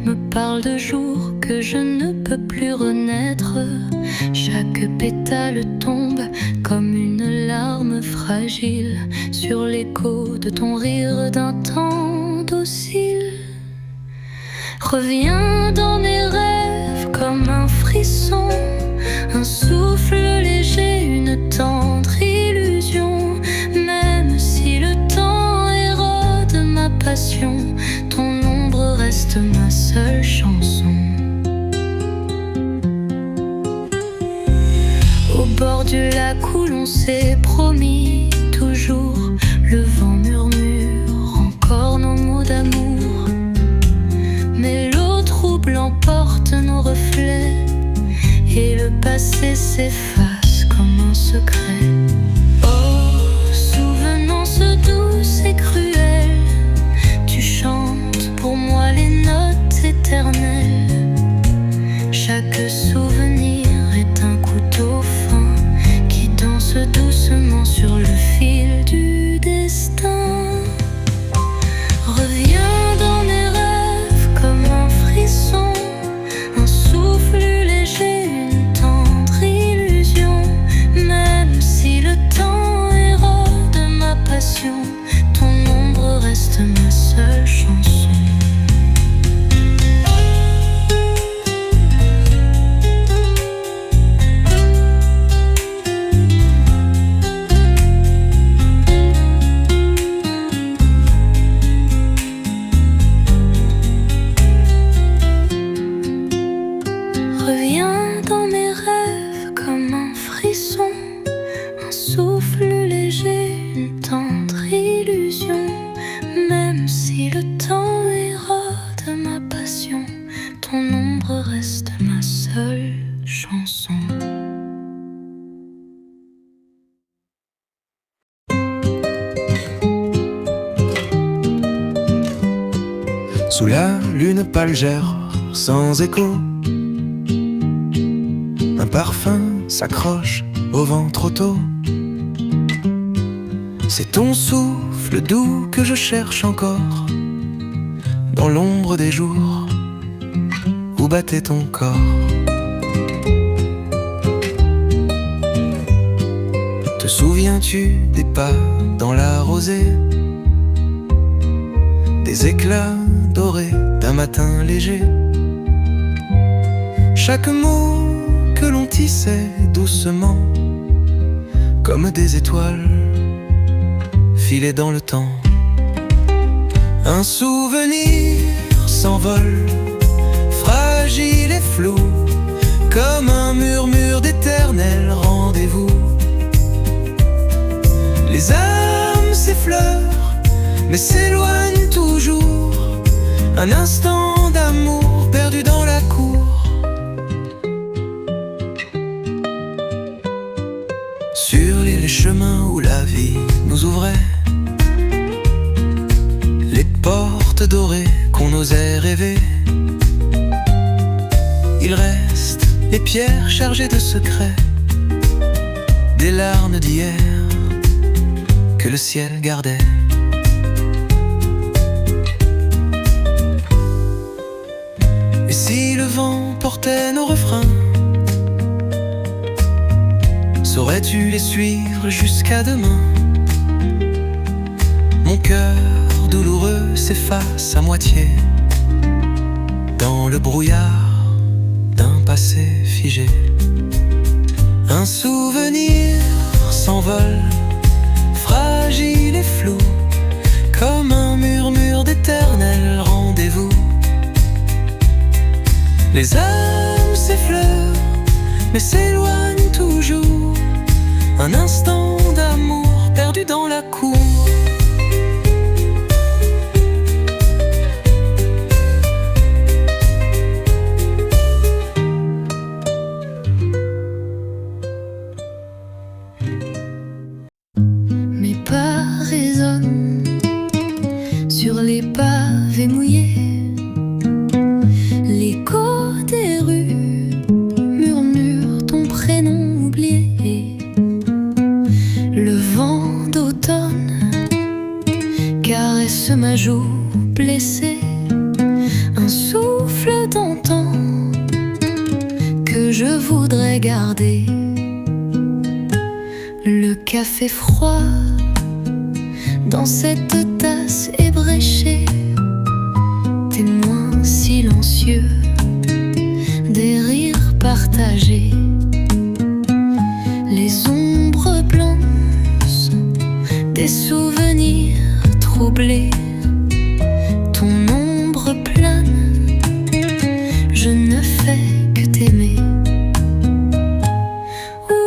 me parlent de jours que je ne peux plus renaître. Chaque pétale tombe comme une larme fragile sur l'écho de ton rire d'un temps docile. Reviens dans mes rêves comme un frisson, un souffle léger, une tendre illusion. Même si le temps érode ma passion, ton ombre reste ma seule chanson. Au bord du lac où l'on s'est promis toujours, le vent murmure encore nos mots d'amour. Mais l'eau trouble emporte nos reflets, et le passé s'efface comme un secret. Oh, souvenance douce et cruelle, tu chantes pour moi les notes éternelles. Chaque souvenir est un couteau fin qui danse doucement sur le fil du destin. Reviens dans mes rêves comme un frisson, un souffle léger, une tendre illusion. Même si le temps érode ma passion, ton ombre reste ma seule chanson. Reviens dans mes rêves comme un frisson, un souffle léger, une tendre illusion. Même si le temps érode ma passion, ton ombre reste ma seule chanson. Sous la lune pâle gère sans écho, un parfum s'accroche au vent trop tôt. C'est ton souffle doux que je cherche encore, dans l'ombre des jours où battait ton corps. Te souviens-tu des pas dans la rosée, des éclats dorés d'un matin léger? Chaque mot que l'on blottissaient doucement comme des étoiles filées dans le temps. Un souvenir s'envole, fragile et flou, comme un murmure d'éternel rendez-vous. Les âmes s'effleurent, mais s'éloignent toujours. Un instant d'amour perdu dans la cour. Sur les chemins où la vie nous ouvrait, les portes dorées qu'on osait rêver, il reste les pierres chargées de secrets, des larmes d'hier que le ciel gardait. Et si le vent portait nos refrains, saurais-tu les suivre jusqu'à demain? Mon cœur douloureux s'efface à moitié dans le brouillard d'un passé figé. Un souvenir s'envole, fragile et flou, comme un murmure d'éternel rendez-vous. Les âmes s'effleurent, mais s'éloignent toujours. Un instant d'amour perdu dans la cour. Mes pas résonnent sur les pavés mouillés. L'écho des rues murmure ton prénom oublié. Le vent d'automne caresse ma joue blessée. Un souffle d'antan que je voudrais garder. Le café froid dans cette tasse ébréchée, témoin silencieux des rires partagés. Les ombres blanches des souvenirs troublés. Ton ombre plane, je ne fais que t'aimer. Où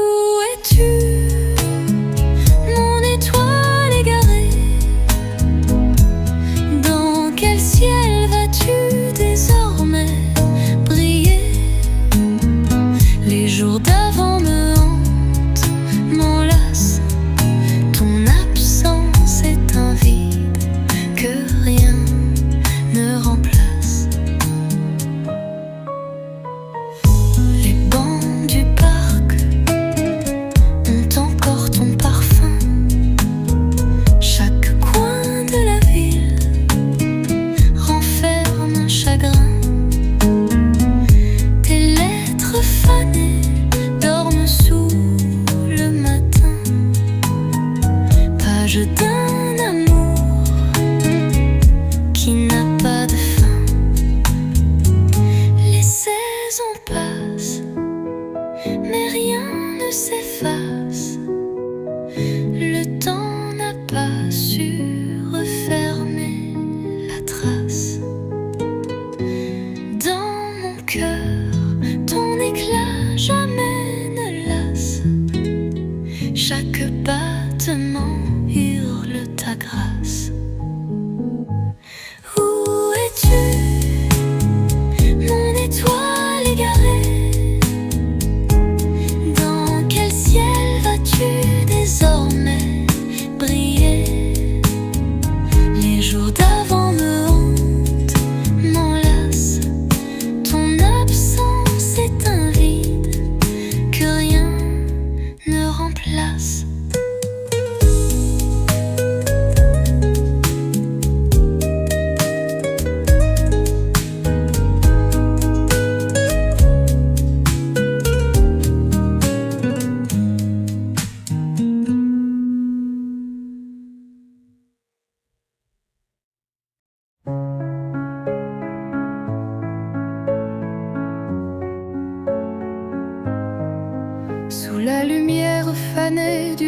es-tu, mon étoile égarée? Dans quel ciel vas-tu désormais briller? Les jours d'avant me hantent, m'enlacent. Ton absence est un vide que rien ne remplace. Les bancs du parc ont encore ton parfum. Chaque coin de la ville renferme un chagrin. Tes lettres fanées dorment sous le matin. Page d'un amour qui n'a pas de fin. Les saisons passent, mais rien ne s'efface. Le temps n'a pas su refermer la trace. Dans mon cœur, ton éclat jamais ne lasse. Chaque battement hurle ta grâce. Où es-tu, mon étoile égarée? Dans quel ciel vas-tu désormais briller? Les jours d'avant me hantent, m'enlacent. Ton absence est un vide que rien ne remplace.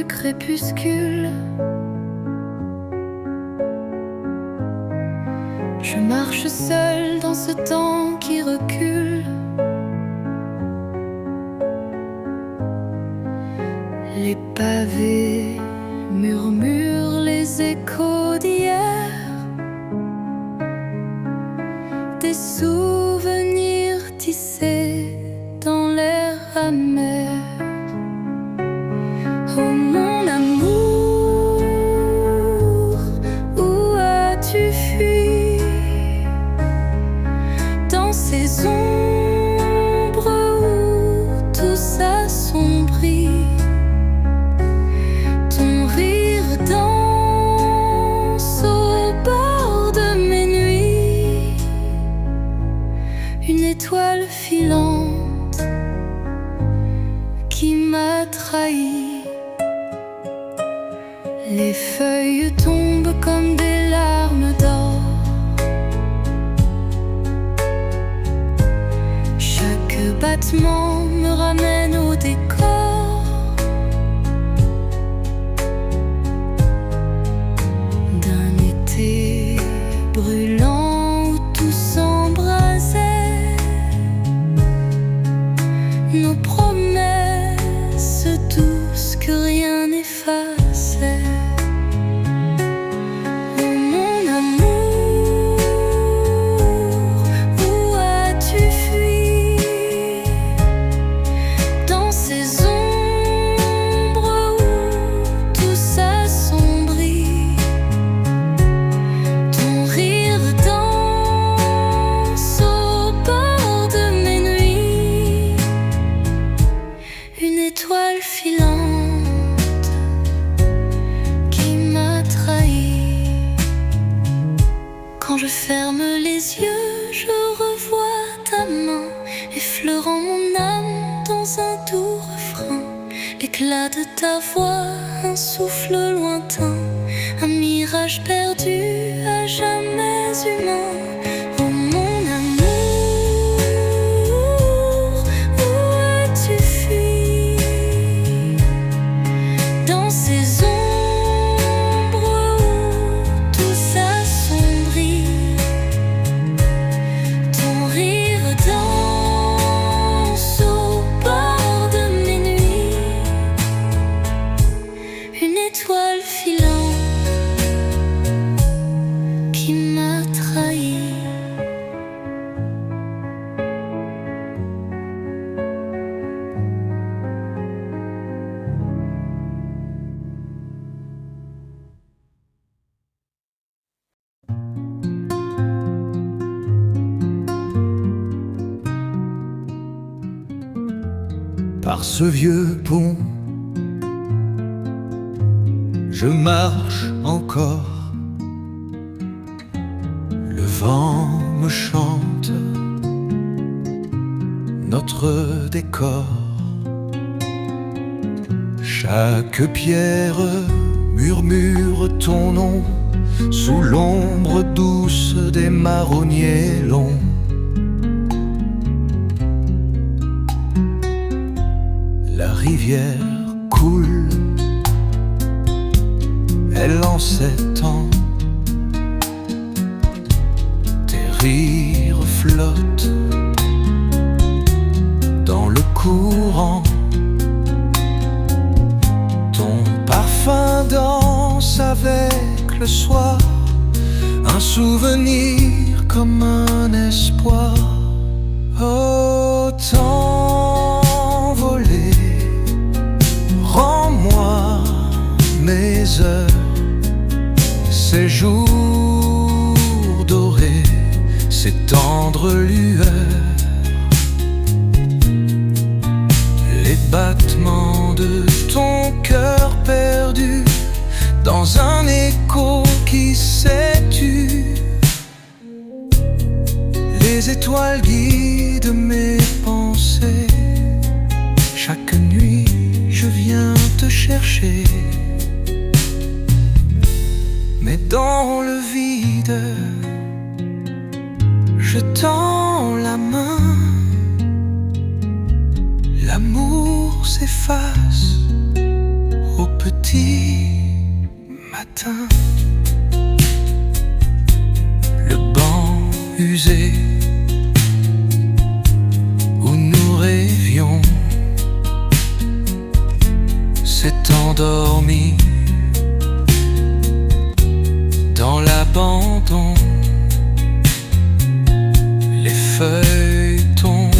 crépuscule. Je marche seule dans ce temps qui recule. Les pavés murmurent les échos d'hier, des souvenirs tissés dans l'air amer. Oh mon amour, où as-tu fui? Dans ces ombres où tout s'assombrit, ton rire danse au bord de mes nuits. Une étoile filante qui m'a trahi. Les feuilles tombent comme des larmes d'or. Chaque battement me ramène au décor d'un été brûlant où tout s'embrasait. Nos promesses douces que rien n'effaçait. Étoile filante qui m'a trahi. Quand je ferme les yeux, je revois ta main effleurant mon âme dans un doux refrain. L'éclat de ta voix, un souffle lointain, un mirage perdu à jamais humain. Oh mon amour, où as-tu fui? Dans ces ombres où tout s'assombrit, ton rire danse au bord de mes nuits. Une étoile filante qui m'a trahi. Par ce vieux pont, je marche encore. Le vent me chante notre décor. Chaque pierre murmure ton nom sous l'ombre douce des marronniers longs. La rivière coule, elle en s'étend. Tes rires flottent dans le courant. Ton parfum danse avec le soir, un souvenir comme un espoir. Oh, t'envoler, rends-moi mes heures, ces jours dorés, ces tendres lueurs, les battements de ton cœur perdu dans un écho qui s'est tu. Les étoiles guident mes pensées. Chaque nuit, je viens te chercher. Mais dans le vide, je tends la main. L'amour s'efface au petit petit matin, le banc usé où nous rêvions s'est endormi dans l'abandon. Les feuilles tombent,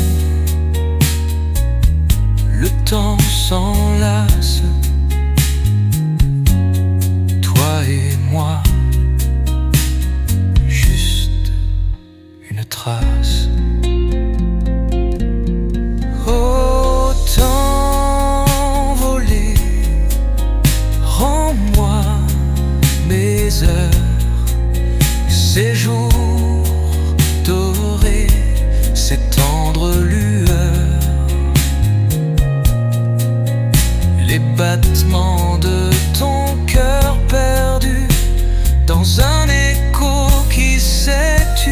le temps s'enlace, toi et moi, juste une trace. Oh, temps volé, rends-moi mes heures, ces jours dorés, ces tendres lueurs, les battements de ton cœur perdu dans un écho qui s'est tu.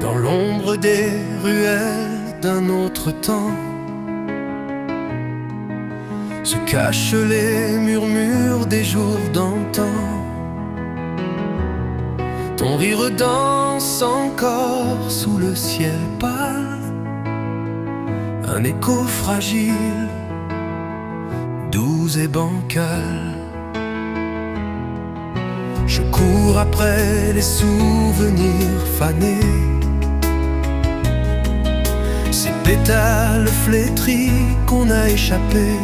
Dans l'ombre des ruelles d'un autre temps se cachent les murmures des jours d'antan. Ton rire danse encore sous le ciel pâle, un écho fragile, doux et bancal. Je cours après les souvenirs fanés, ces pétales flétris qu'on a échappés.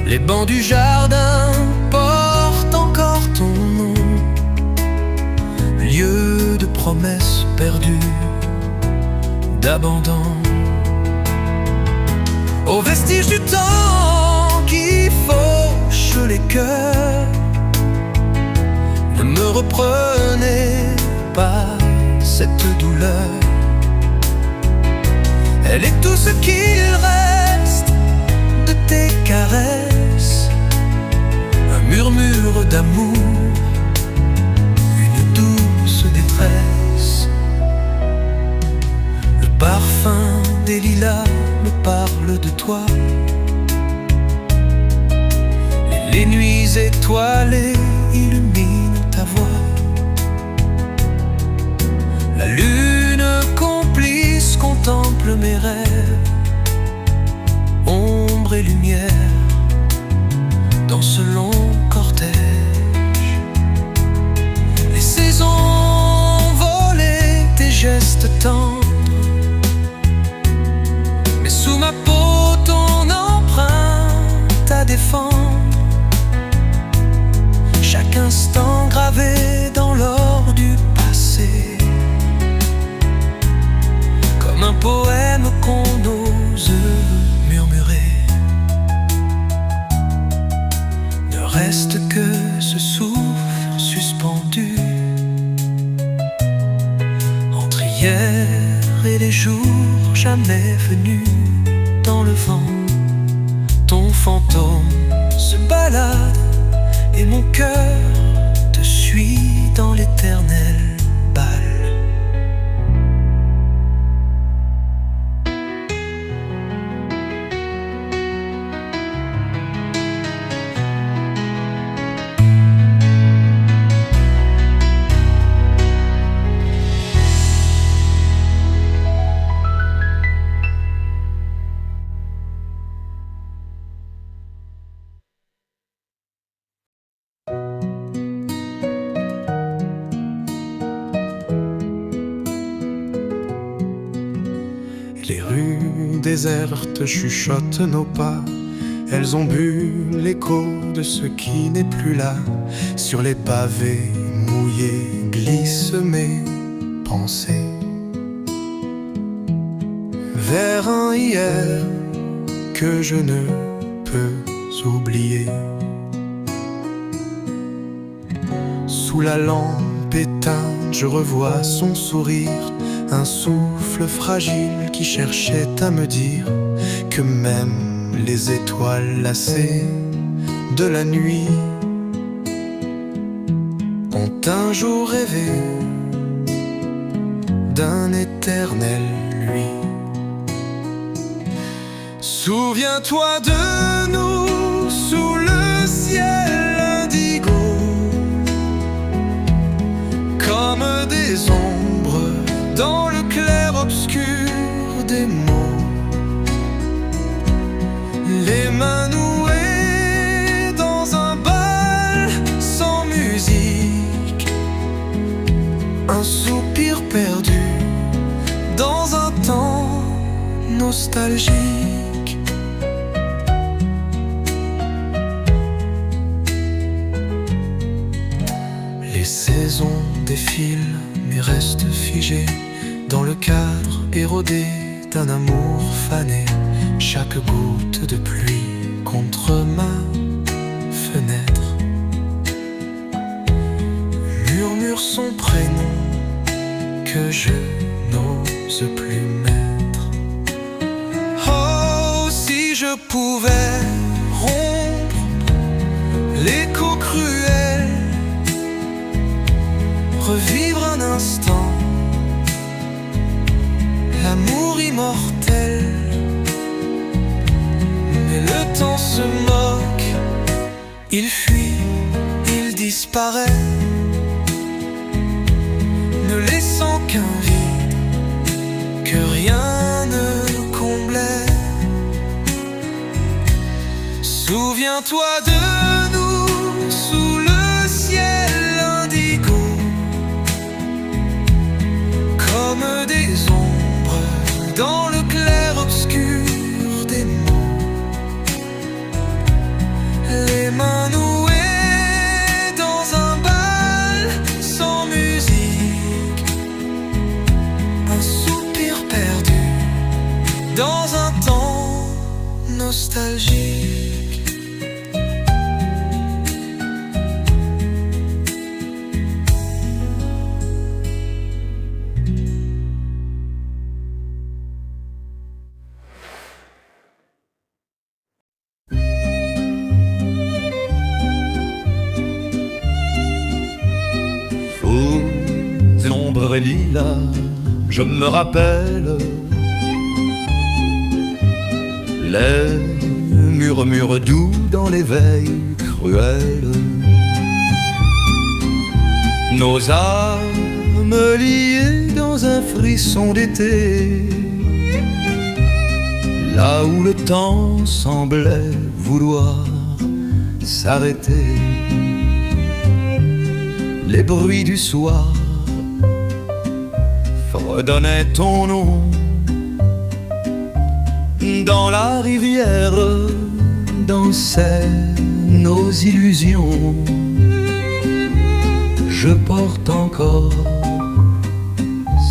Les bancs du jardin portent encore ton nom, lieu de promesses perdues, d'abandon. Aux vestiges du temps qui fauche les cœurs, ne me reprenez pas cette douleur. Elle est tout ce qu'il reste de tes caresses, un murmure d'amour, une douce détresse. Le parfum des lilas me parle de toi, les nuits étoilées illuminent ta voix. La lune complice contemple mes rêves, ombre et lumière dans ce long cortège. Les saisons volées, tes gestes tendres, mais sous ma peau ton empreinte à défendre. Chaque instant gravé dans l'or du passé, comme un poème qu'on ose murmurer. Ne reste que ce souffle suspendu entre hier et les jours jamais venus. Dans le vent, ton fantôme se balade et mon cœur te suit dans l'éternel bal. Les rues désertes chuchotent nos pas, elles ont bu l'écho de ce qui n'est plus là. Sur les pavés mouillés glissent mes pensées. vers un hier que je ne peux oublier. Sous la lampe éteinte, je revois son sourire, un souffle fragile qui cherchait à me dire que même les étoiles lassées de la nuit ont un jour rêvé d'un éternel lui. Souviens-toi de nous sous le ciel indigo, comme des ombres dans le clair-obscur des mots, les mains nouées dans un bal sans musique, un soupir perdu dans un temps nostalgique. Les saisons défilent mais restent figées dans le cadre érodé d'un amour fané. Chaque goutte de pluie contre ma fenêtre murmure son prénom que je n'ose plus mettre. Oh, si je pouvais rompre l'écho cruel, revivre un instant l'amour immortel. Mais le temps se moque, il fuit, il disparaît, ne laissant qu'un vide que rien ne comblait. Souviens-toi de nous sous le ciel indigo, comme des ombres dans le clair-obscur des mots, les mains nouées dans un bal sans musique, un soupir perdu dans un temps nostalgique. Lilas, je me rappelle les murmures doux dans l'éveil cruel, nos âmes liées dans un frisson d'été, là où le temps semblait vouloir s'arrêter. Les bruits du soir redonnait ton nom dans la rivière, dansaient nos illusions. Je porte encore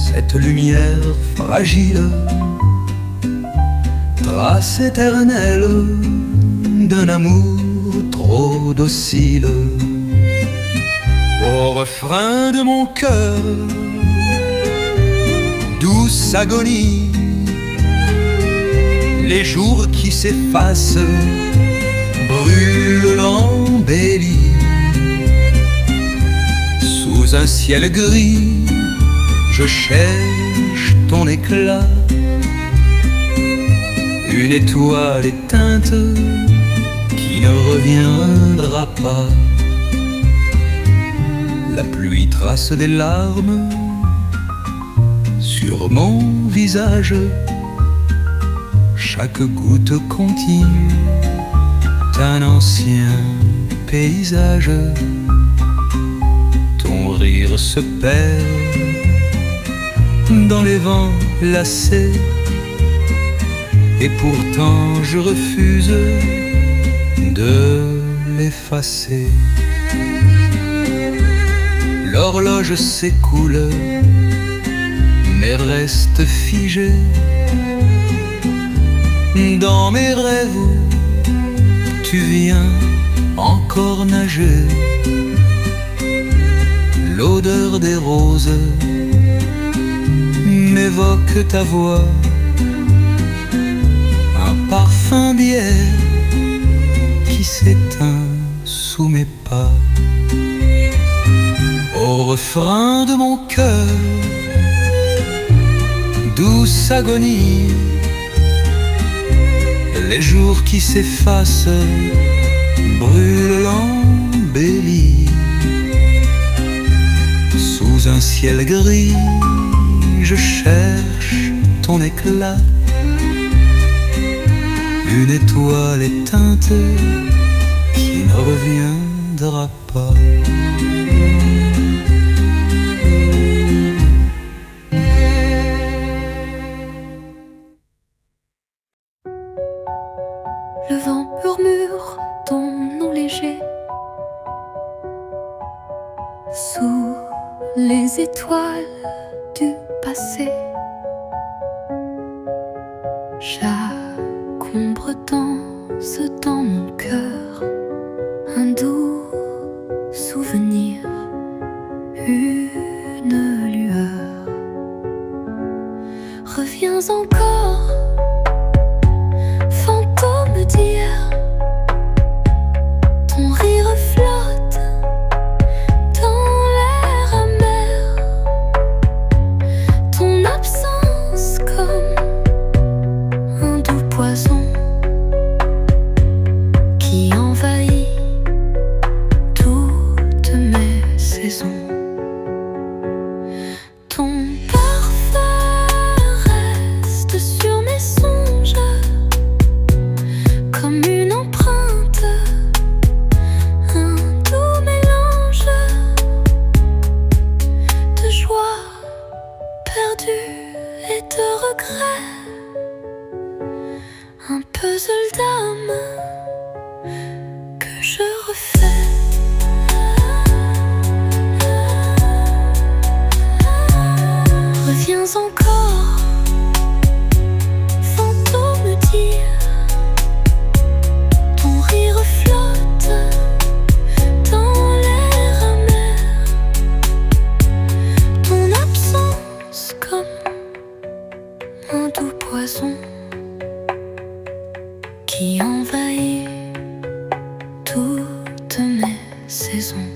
cette lumière fragile, trace éternelle d'un amour trop docile. Au refrain de mon cœur, douce agonie, les jours qui s'effacent brûlent l'embellie. Sous un ciel gris, je cherche ton éclat, une étoile éteinte qui ne reviendra pas. La pluie trace des larmes sur mon visage, chaque goutte continue d'un ancien paysage. Ton rire se perd dans les vents lassés, et pourtant je refuse de l'effacer. L'horloge s'écoule mais reste figée tu viens encore nager. L'odeur des roses m'évoque ta voix, un parfum d'hier qui s'éteint sous mes pas. Au refrain de mon cœur, douce agonie, les jours qui s'effacent brûlent l'embellie. Sous un ciel gris, je cherche ton éclat, une étoile éteinte qui ne reviendra pas. Le vent murmure ton nom léger sous les étoiles du passé. Chaque ombre danse dans mon cœur, un doux souvenir, une lueur. Reviens encore, fantôme d'hier, ton rire flotte dans l'air amer, ton absence comme un doux poison qui envahit toutes mes saisons. Ton parfum reste sur mes songes comme une empreinte, un doux mélange de joie perdue et de regret, un puzzle d'âme que je refais. Reviens encore, fantôme d'hier, ton rire flotte dans l'air amer, ton absence comme un doux poison qui envahit toutes mes saisons.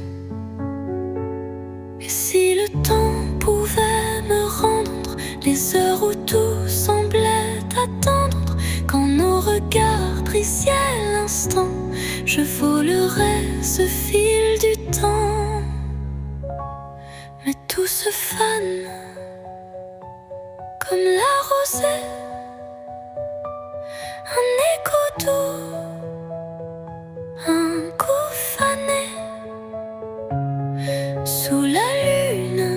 Et si le temps pouvait me rendre les heures où tout semblait attendre, quand nos regards brisaient l'instant, je volerais ce fil du temps. Mais tout se fane comme la rosée, un écho doux, un coup fané. Sous la lune,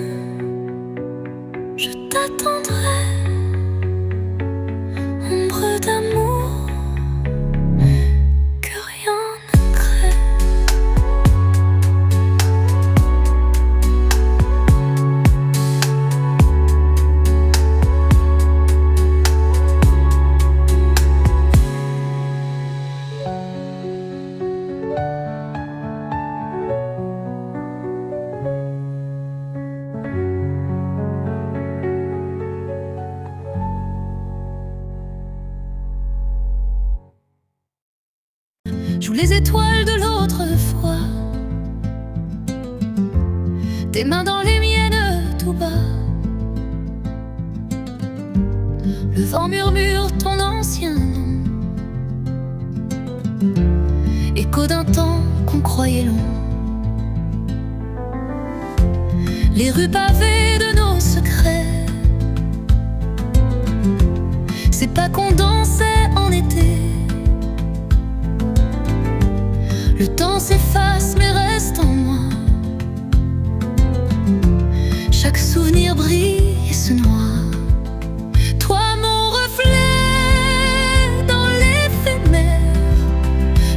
je t'attendrai, ombre d'amour que rien ne crée. Joue les étoiles de l'autre fois, tes mains dans les miennes tout bas. Le vent murmure ton ancien nom, écho d'un temps qu'on croyait long. Les rues pavées de nos secrets, c'est pas qu'on dansait en été. Le temps s'efface mais reste en moi, chaque souvenir brille et se noie. Toi mon reflet dans l'éphémère,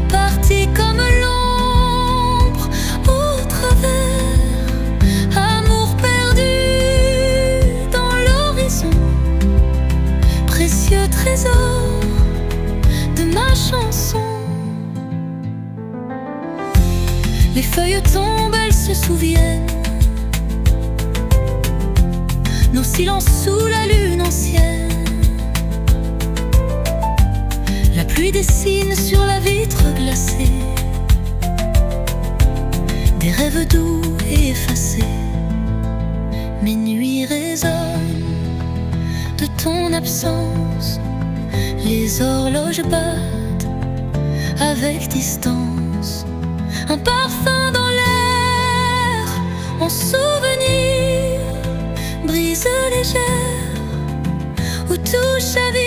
parti comme l'ombre au travers, amour perdu dans l'horizon, précieux trésor de ma chanson. Les feuilles tombent, elles se souviennent. Nos silences sous la lune ancienne. La pluie dessine sur la vitre glacée des rêves doux et effacés. Mes nuits résonnent de ton absence. Les horloges battent avec distance. Un parfum dans l'air, en souvenir, brise légère où tout chavire.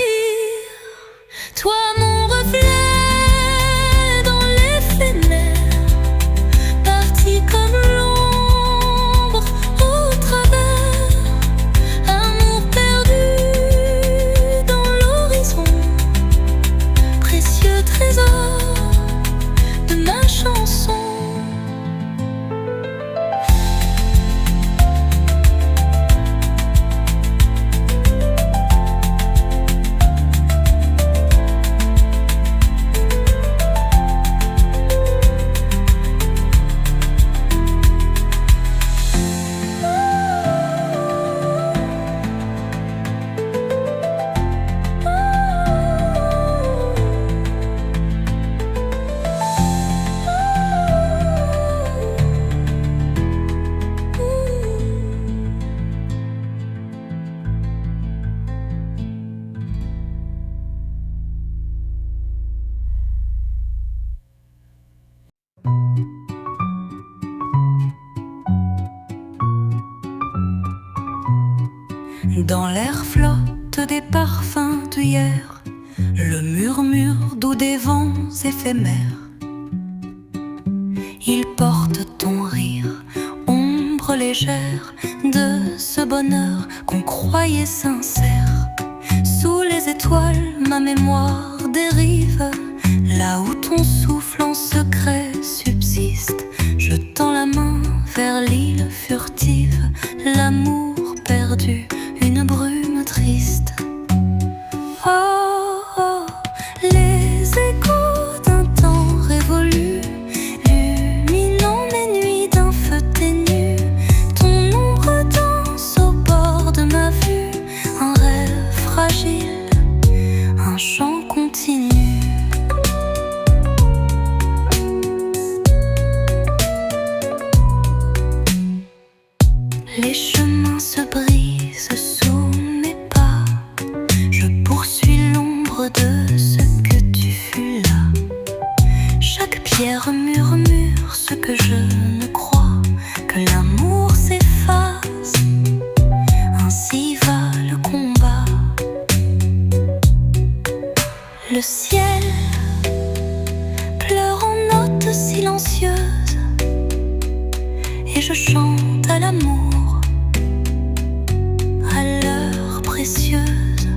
Toi mon reflet dans l'éphémère, parti comme l'ombre au travers. Amour perdu dans l'horizon, précieux trésor de ma chanson. Dans l'air flottent des parfums d'hier, le murmure doux des vents éphémères. Il porte ton rire, ombre légère de ce bonheur qu'on croyait sincère. Sous les étoiles, ma mémoire dérive, là où ton souffle en secret subsiste. Je tends la main vers l'île furtive, l'amour perdu, une brume triste. Oh, oh, les échos d'un temps révolu, illuminant mes nuits d'un feu ténu. Ton ombre danse au bord de ma vue, un rêve fragile, un chant continu. Les chemins se brisent sous mes pas. Je poursuis l'ombre de ce que tu fus là. Chaque pierre murmure ce que je ne crois, que l'amour s'efface. Ainsi va le combat. Le ciel pleure en notes silencieuses et je chante à l'amour. Précieuse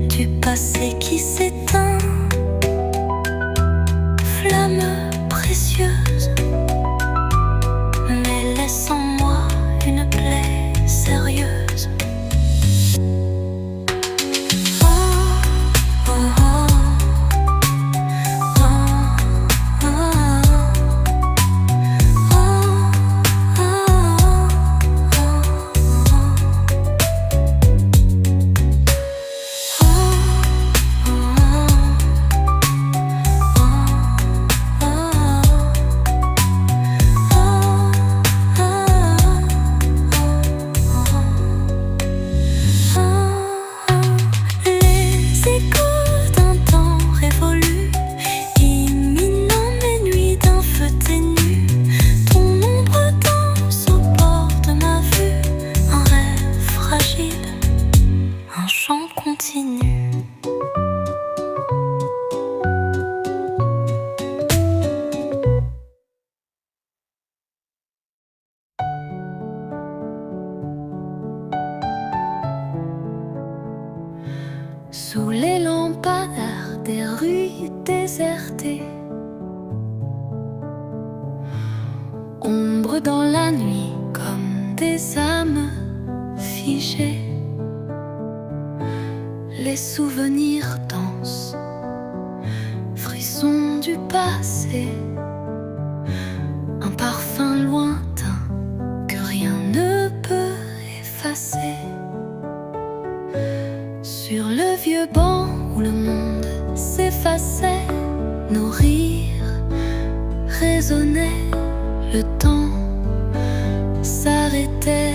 du passé qui s'éteint, flamme précieuse, mais laisse en moi une plaie sérieuse. Oh, oh, oh, oh, oh, Sous les lampadaires des rues désertées, ombre dans la nuit comme des âmes figées, les souvenirs dansent, frissons du passé, vieux banc où le monde s'effaçait, nos rires résonnaient, le temps s'arrêtait,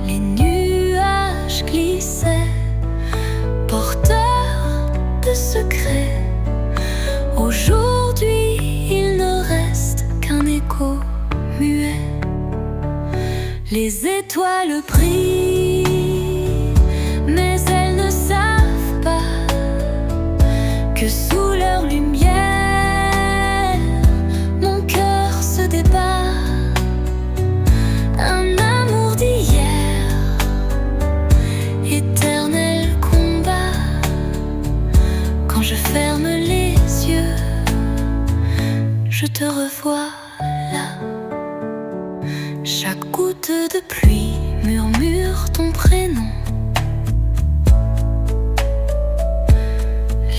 les nuages glissaient, porteurs de secrets. Aujourd'hui, il ne reste qu'un écho muet. Les étoiles brillent, mais elles ne savent pas que sous leur lumière, mon cœur se débat. Un amour d'hier, éternel combat. Quand je ferme les yeux, je te revois là. Chaque goutte de pluie murmure ton prénom.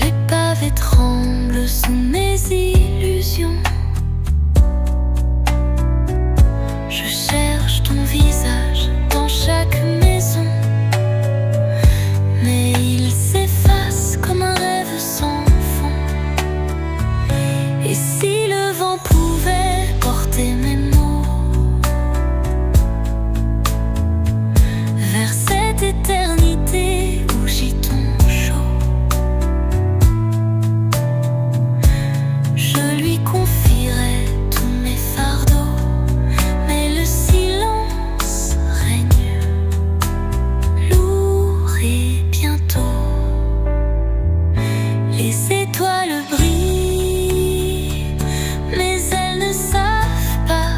Les pavés tremblent sous mes illusions. Je cherche ton visage dans chaque maison, mais il s'efface comme un rêve sans fond. Et si le vent pouvait porter mes mots vers cette éternité où j'y tombe chaud, je lui confierais tous mes fardeaux, mais le silence règne lourd et bientôt les étoiles brillent, mais elles ne savent pas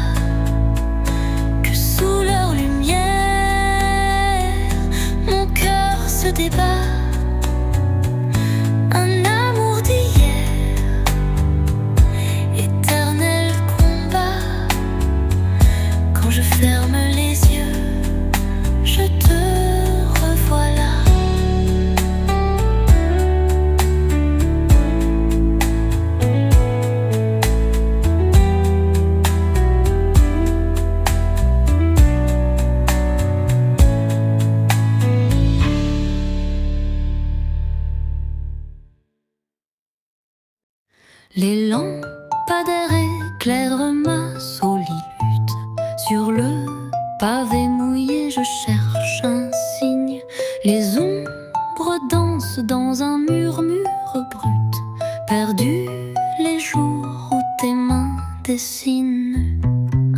que sous leur lumière, mon cœur se débat. Un amour d'hier, éternel combat. Quand je ferme les yeux, je te revois là. Les lampadaires éclairent ma solitude. Sur le pavé mouillé, je cherche un signe. Les ombres dansent dans un murmure brut, perdu les jours où tes mains dessinent.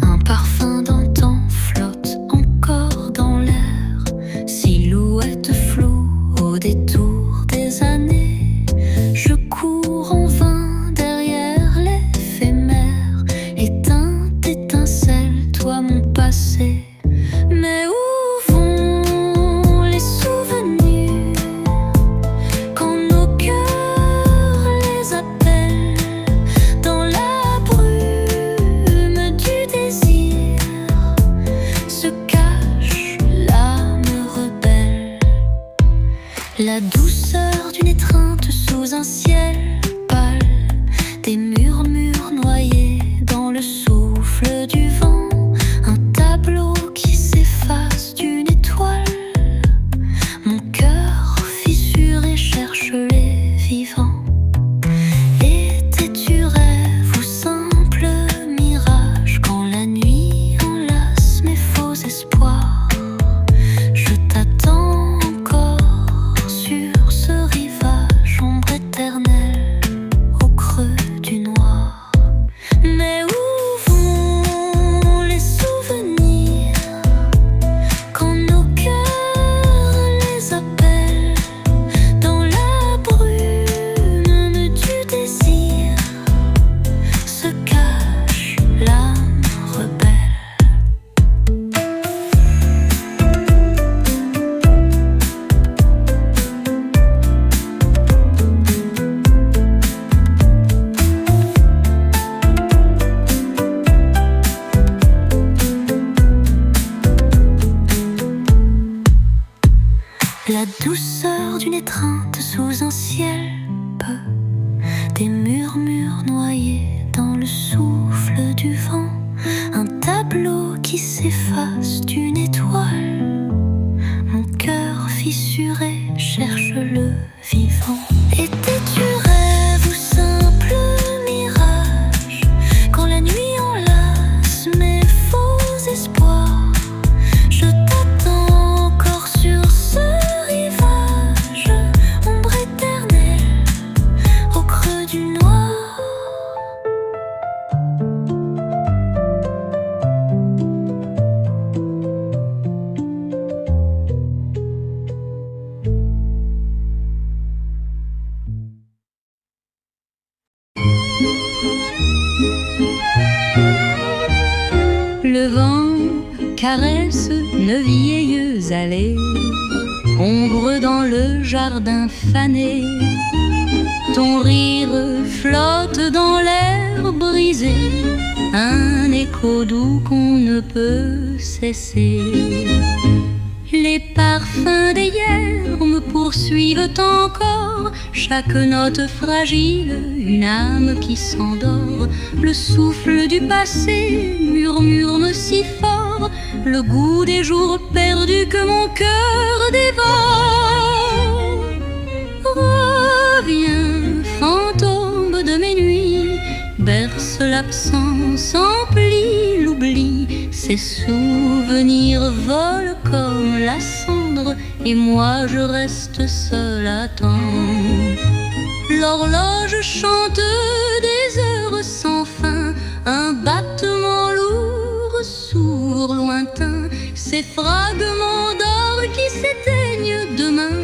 Un parfum d'antan flotte encore dans l'air, silhouette floue au détour des années. Je cours en vain derrière l'éphémère, éteinte étincelle, toi mon passé. Mais où vont les souvenirs quand nos cœurs les appellent? Dans la brume du désir se cache l'âme rebelle. La douceur d'une étreinte sous un ciel pâle, des murmures noyés dans le souffle du vent, un tableau qui s'efface d'une étoile. Mon cœur fissuré cherche les vivants. Étais-tu rêve ou simple mirage quand la nuit enlace mes faux espoirs? Je t'attends encore sur ce rivage, ombre éternelle au creux du noir. Mais où vont les souvenirs quand nos cœurs les appellent? Dans la brume du désir se cache l'âme rebelle. La douceur d'une étreinte sous un ciel peu, des murmures noyés dans le souffle du vent, un tableau qui s'efface d'une étoile. Mon cœur fissuré cherche le vivant. caresse nos vieilles allées, ombre dans le jardin fané. Ton rire flotte dans l'air brisé, un écho doux qu'on ne peut cesser. Les parfums d'hier me poursuivent encore, chaque note fragile, une âme qui s'endort. Le souffle du passé murmure si fort, le goût des jours perdus que mon cœur dévore. Reviens, fantôme de mes nuits, berce l'absence, emplit l'oubli. Ces souvenirs volent comme la cendre, et moi je reste seule à attendre. L'horloge chante des heures sans fin, un battement lourd, sourd, lointain. Ces fragments d'or qui s'éteignent demain,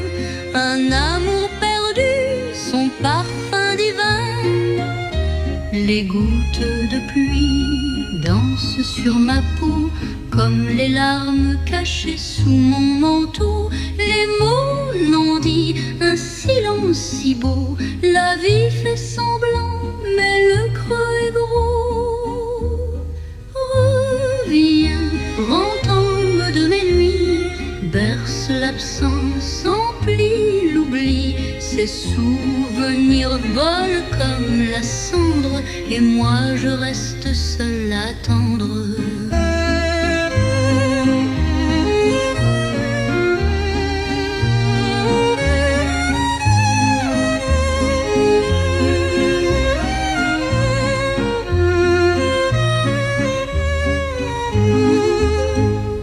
un amour perdu, son parfum divin. Les gouttes de pluie dansent sur ma peau, comme les larmes cachées sous mon manteau. Les mots non dits, un silence si beau. La vie fait semblant, mais le creux est gros. Reviens, fantôme de mes nuits, berce l'absence, emplit l'oubli. Ces souvenirs volent comme la cendre, et moi je reste seule à attendre.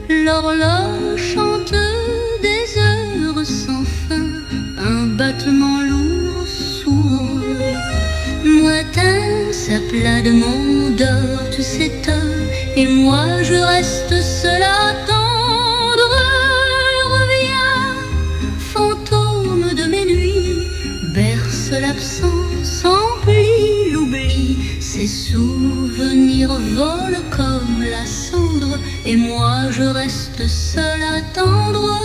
L'horloge chante des heures sans fin, un battement lourd, sourd, lointain. S'aplate mon dort tous cette heure, et moi je reste seule à attendre. Reviens, fantôme de mes nuits, berce l'absence, emplit l'oubli. Ces souvenirs volent comme la cendre, et moi je reste seule à attendre.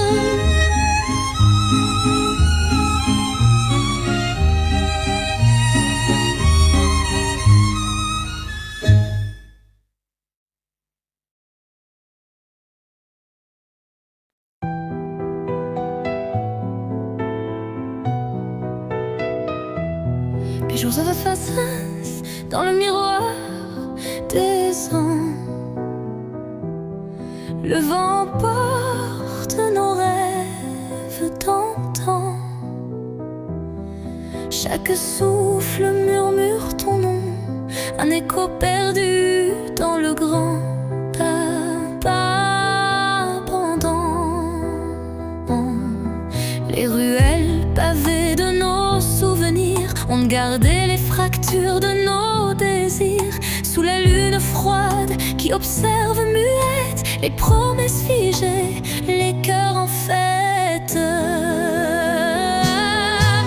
Puis je reçois face dans le miroir des ans. Le vent porte nos rêves d'antan. Chaque souffle murmure ton nom, un écho perdu dans le grand abandon. Les ruelles pavées de nos souvenirs ont gardé les fractures de nos désirs. Sous la lune froide qui observe muette les promesses figées, les cœurs en fête.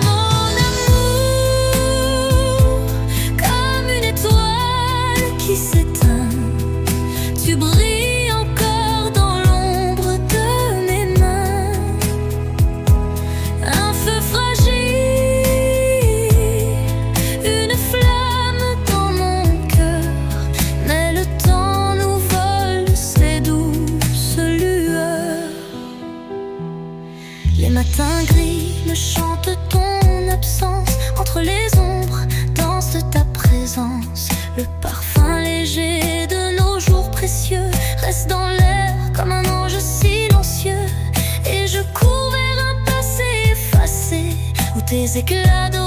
Mon amour, comme une étoile qui s'éteint, tu brilles encore dans l'ombre de mes mains. Un feu fragile, une flamme dans mon cœur, mais le temps nous vole ses douces lueurs. Les matins gris me chantent ton absence, entre les ombres danse ta présence. Le parfum léger de nos jours précieux reste dans l'air comme un ange silencieux. Et je cours vers un passé effacé où tes éclats de